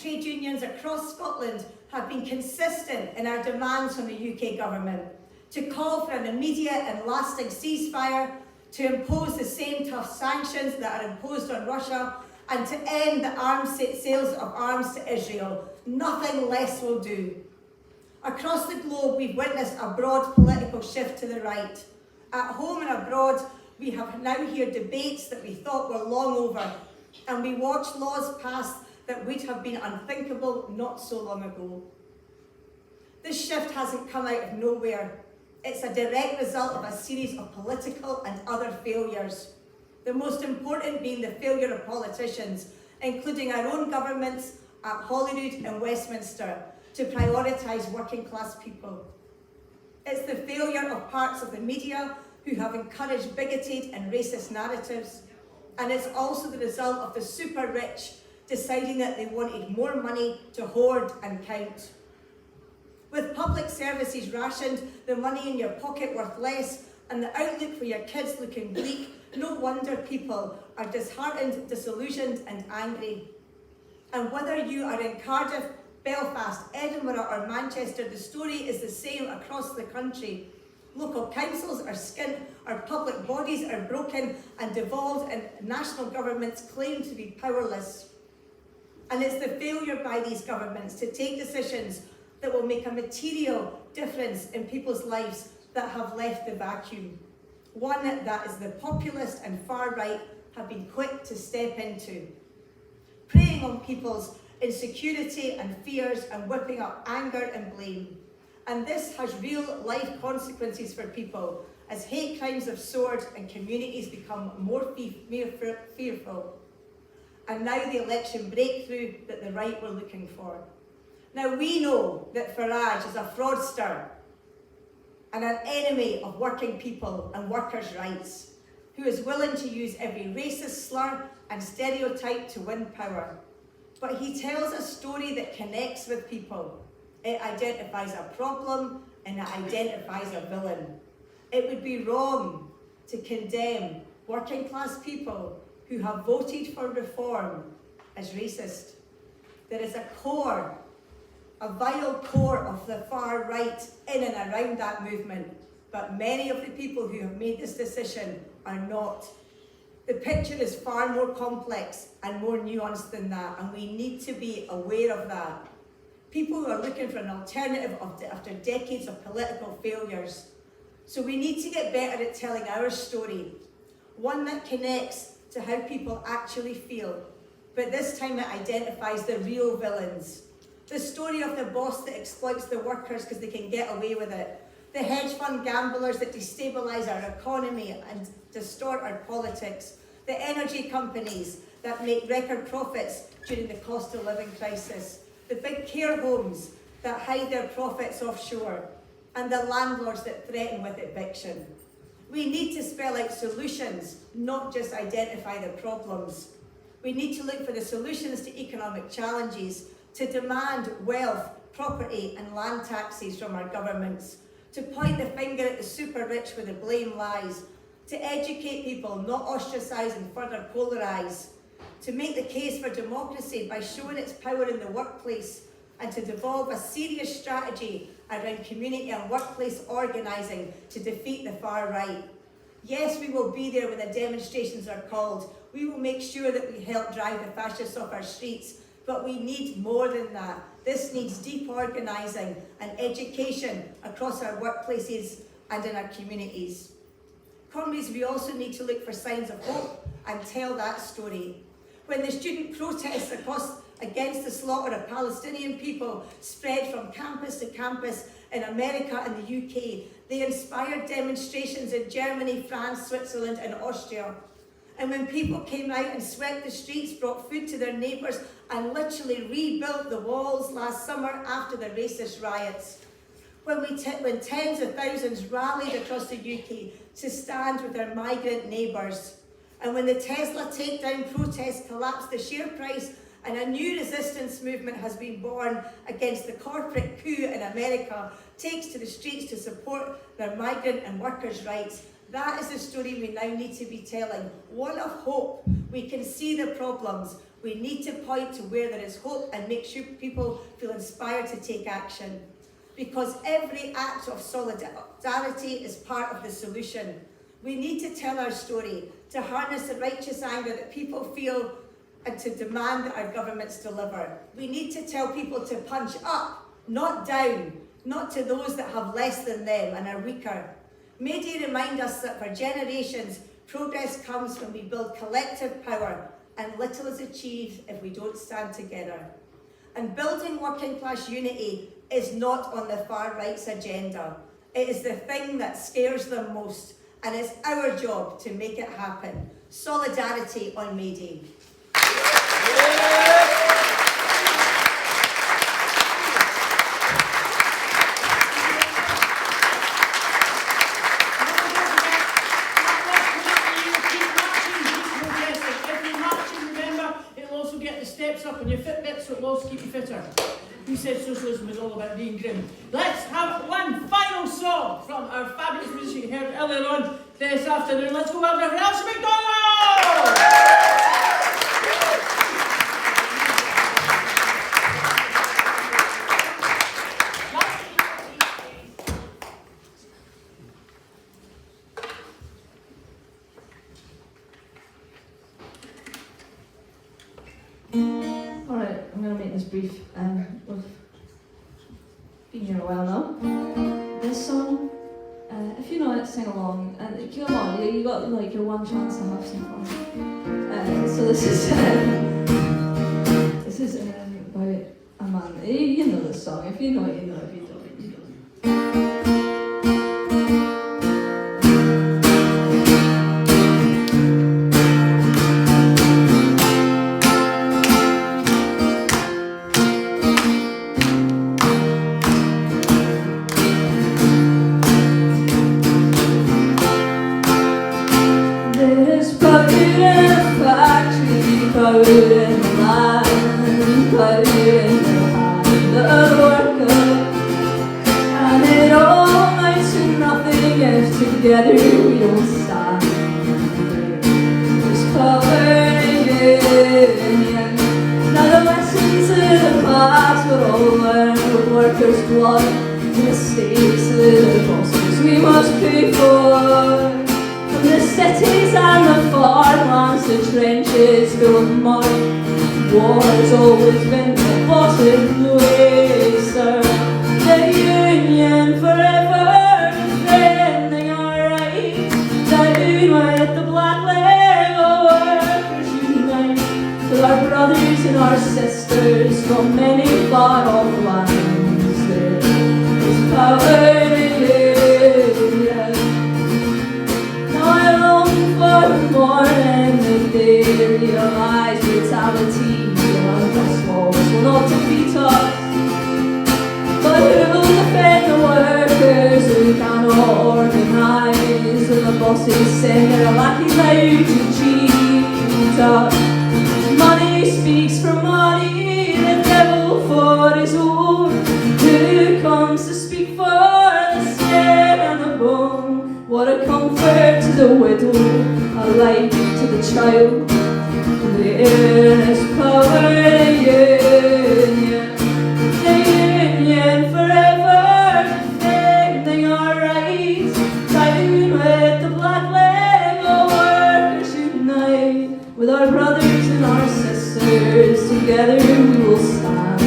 Trade unions across Scotland have been consistent in our demands from the UK government to call for an immediate and lasting ceasefire, to impose the same tough sanctions that are imposed on Russia, and to end the sales of arms to Israel. Nothing less will do. Across the globe, we've witnessed a broad political shift to the right. At home and abroad, we have now heard debates that we thought were long over, and we watch laws passed that would have been unthinkable not so long ago. This shift hasn't come out of nowhere. It's a direct result of a series of political and other failures. The most important being the failure of politicians, including our own governments at Holyrood and Westminster, to prioritise working class people. It's the failure of parts of the media who have encouraged bigoted and racist narratives. And it's also the result of the super rich deciding that they wanted more money to hoard and count. With public services rationed, the money in your pocket worth less, and the outlook for your kids looking bleak, no wonder people are disheartened, disillusioned and angry. And whether you are in Cardiff, Belfast, Edinburgh or Manchester, the story is the same across the country. Local councils are skint, our public bodies are broken and devolved, and national governments claim to be powerless. And it's the failure by these governments to take decisions that will make a material difference in people's lives that have left the vacuum. One that is the populist and far right have been quick to step into. Preying on people's insecurity and fears and whipping up anger and blame. And this has real life consequences for people as hate crimes have soared and communities become more fearful. And now the election breakthrough that the right were looking for. Now we know that Farage is a fraudster and an enemy of working people and workers' rights, who is willing to use every racist slur and stereotype to win power. But he tells a story that connects with people. It identifies a problem and it identifies a villain. It would be wrong to condemn working class people who have voted for reform as racist. There is a core, a vital core of the far right in and around that movement, but many of the people who have made this decision are not. The picture is far more complex and more nuanced than that, and we need to be aware of that. People who are looking for an alternative after decades of political failures. So we need to get better at telling our story, one that connects to how people actually feel, but this time it identifies the real villains. The story of the boss that exploits the workers because they can get away with it. The hedge fund gamblers that destabilise our economy and distort our politics. The energy companies that make record profits during the cost of living crisis. The big care homes that hide their profits offshore. And the landlords that threaten with eviction. We need to spell out solutions, not just identify the problems. We need to look for the solutions to economic challenges, to demand wealth, property and land taxes from our governments, to point the finger at the super rich where the blame lies, to educate people, not ostracise and further polarise, to make the case for democracy by showing its power in the workplace, and to devolve a serious strategy around community and workplace organising to defeat the far right. Yes, we will be there when the demonstrations are called. We will make sure that we help drive the fascists off our streets, but we need more than that. This needs deep organising and education across our workplaces and in our communities. Comrades, we also need to look for signs of hope and tell that story. When the student protests against the slaughter of Palestinian people spread from campus to campus in America and the UK, they inspired demonstrations in Germany, France, Switzerland and Austria. And when people came out and swept the streets, brought food to their neighbours and literally rebuilt the walls last summer after the racist riots. When tens of thousands rallied across the UK to stand with their migrant neighbours. And when the Tesla takedown protests collapsed the share price and a new resistance movement has been born against the corporate coup in America, takes to the streets to support their migrant and workers' rights. That is the story we now need to be telling. One of hope. We can see the problems. We need to point to where there is hope and make sure people feel inspired to take action. Because every act of solidarity is part of the solution. We need to tell our story, to harness the righteous anger that people feel and to demand that our governments deliver. We need to tell people to punch up, not down, not to those that have less than them and are weaker. May Day remind us that for generations, progress comes when we build collective power and little is achieved if we don't stand together. And building working class unity is not on the far right's agenda. It is the thing that scares them most, and it's our job to make it happen. Solidarity on May Day. Up on your Fitbit, so it'll also keep you fitter. Who said socialism is all about being grim? Let's have one final song from our fabulous musician you heard earlier on this afternoon. Let's go welcome everyone else, McDonald! we've been here a while now. This song, if you know it, sing along. And come on, you got like your one chance to have some fun. So this is about a man. You know the song. If you know it, you know. If you don't, you don't. Powder in the land, powder in the hand of the worker, and it all amounts to nothing if together we don't stand. There's power in union. Now the lessons of the past were all learned with workers' blood, the mistakes of the bosses we must pay for. From the cities and the farmlands, the trenches full of mud, war has always been the bottom way, sir. The union forever defending our rights, down with the black leg of workers unite, with our brothers and our sisters from many far off lands. There is power in union. For the morning, the day realize brutality beyond us walls will not defeat us. But who will defend the workers who cannot organize? And the bosses send their lackeys out to cheat us. Money speaks for money, the devil for his own. Who comes to speak for the skin and the bone? What a comfort to the widow, a light to the child. There is power in union, the union forever defending our rights. Down with the black leg of workers unite, with our brothers and our sisters together we will stand.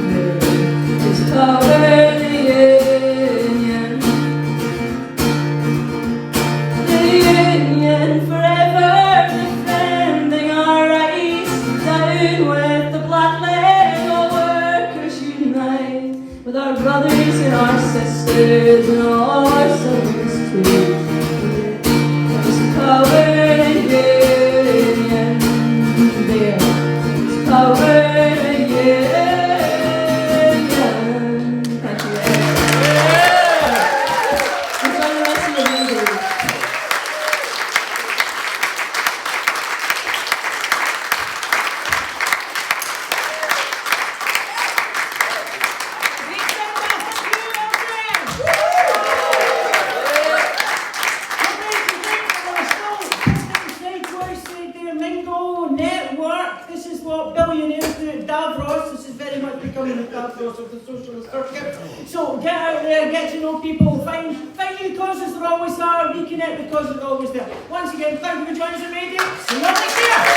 There is power in the union. Union forever defending our rights, down with the black leg of workers unite, with our brothers and our sisters and all our sons too. There's power in union, there's power in union. Thank you. Enjoy the rest of the meeting. So get out there, get to know people, find new causes, they're always there, reconnect with causes, they're always there. Once again, thank you for joining us at Radio. See you all next year.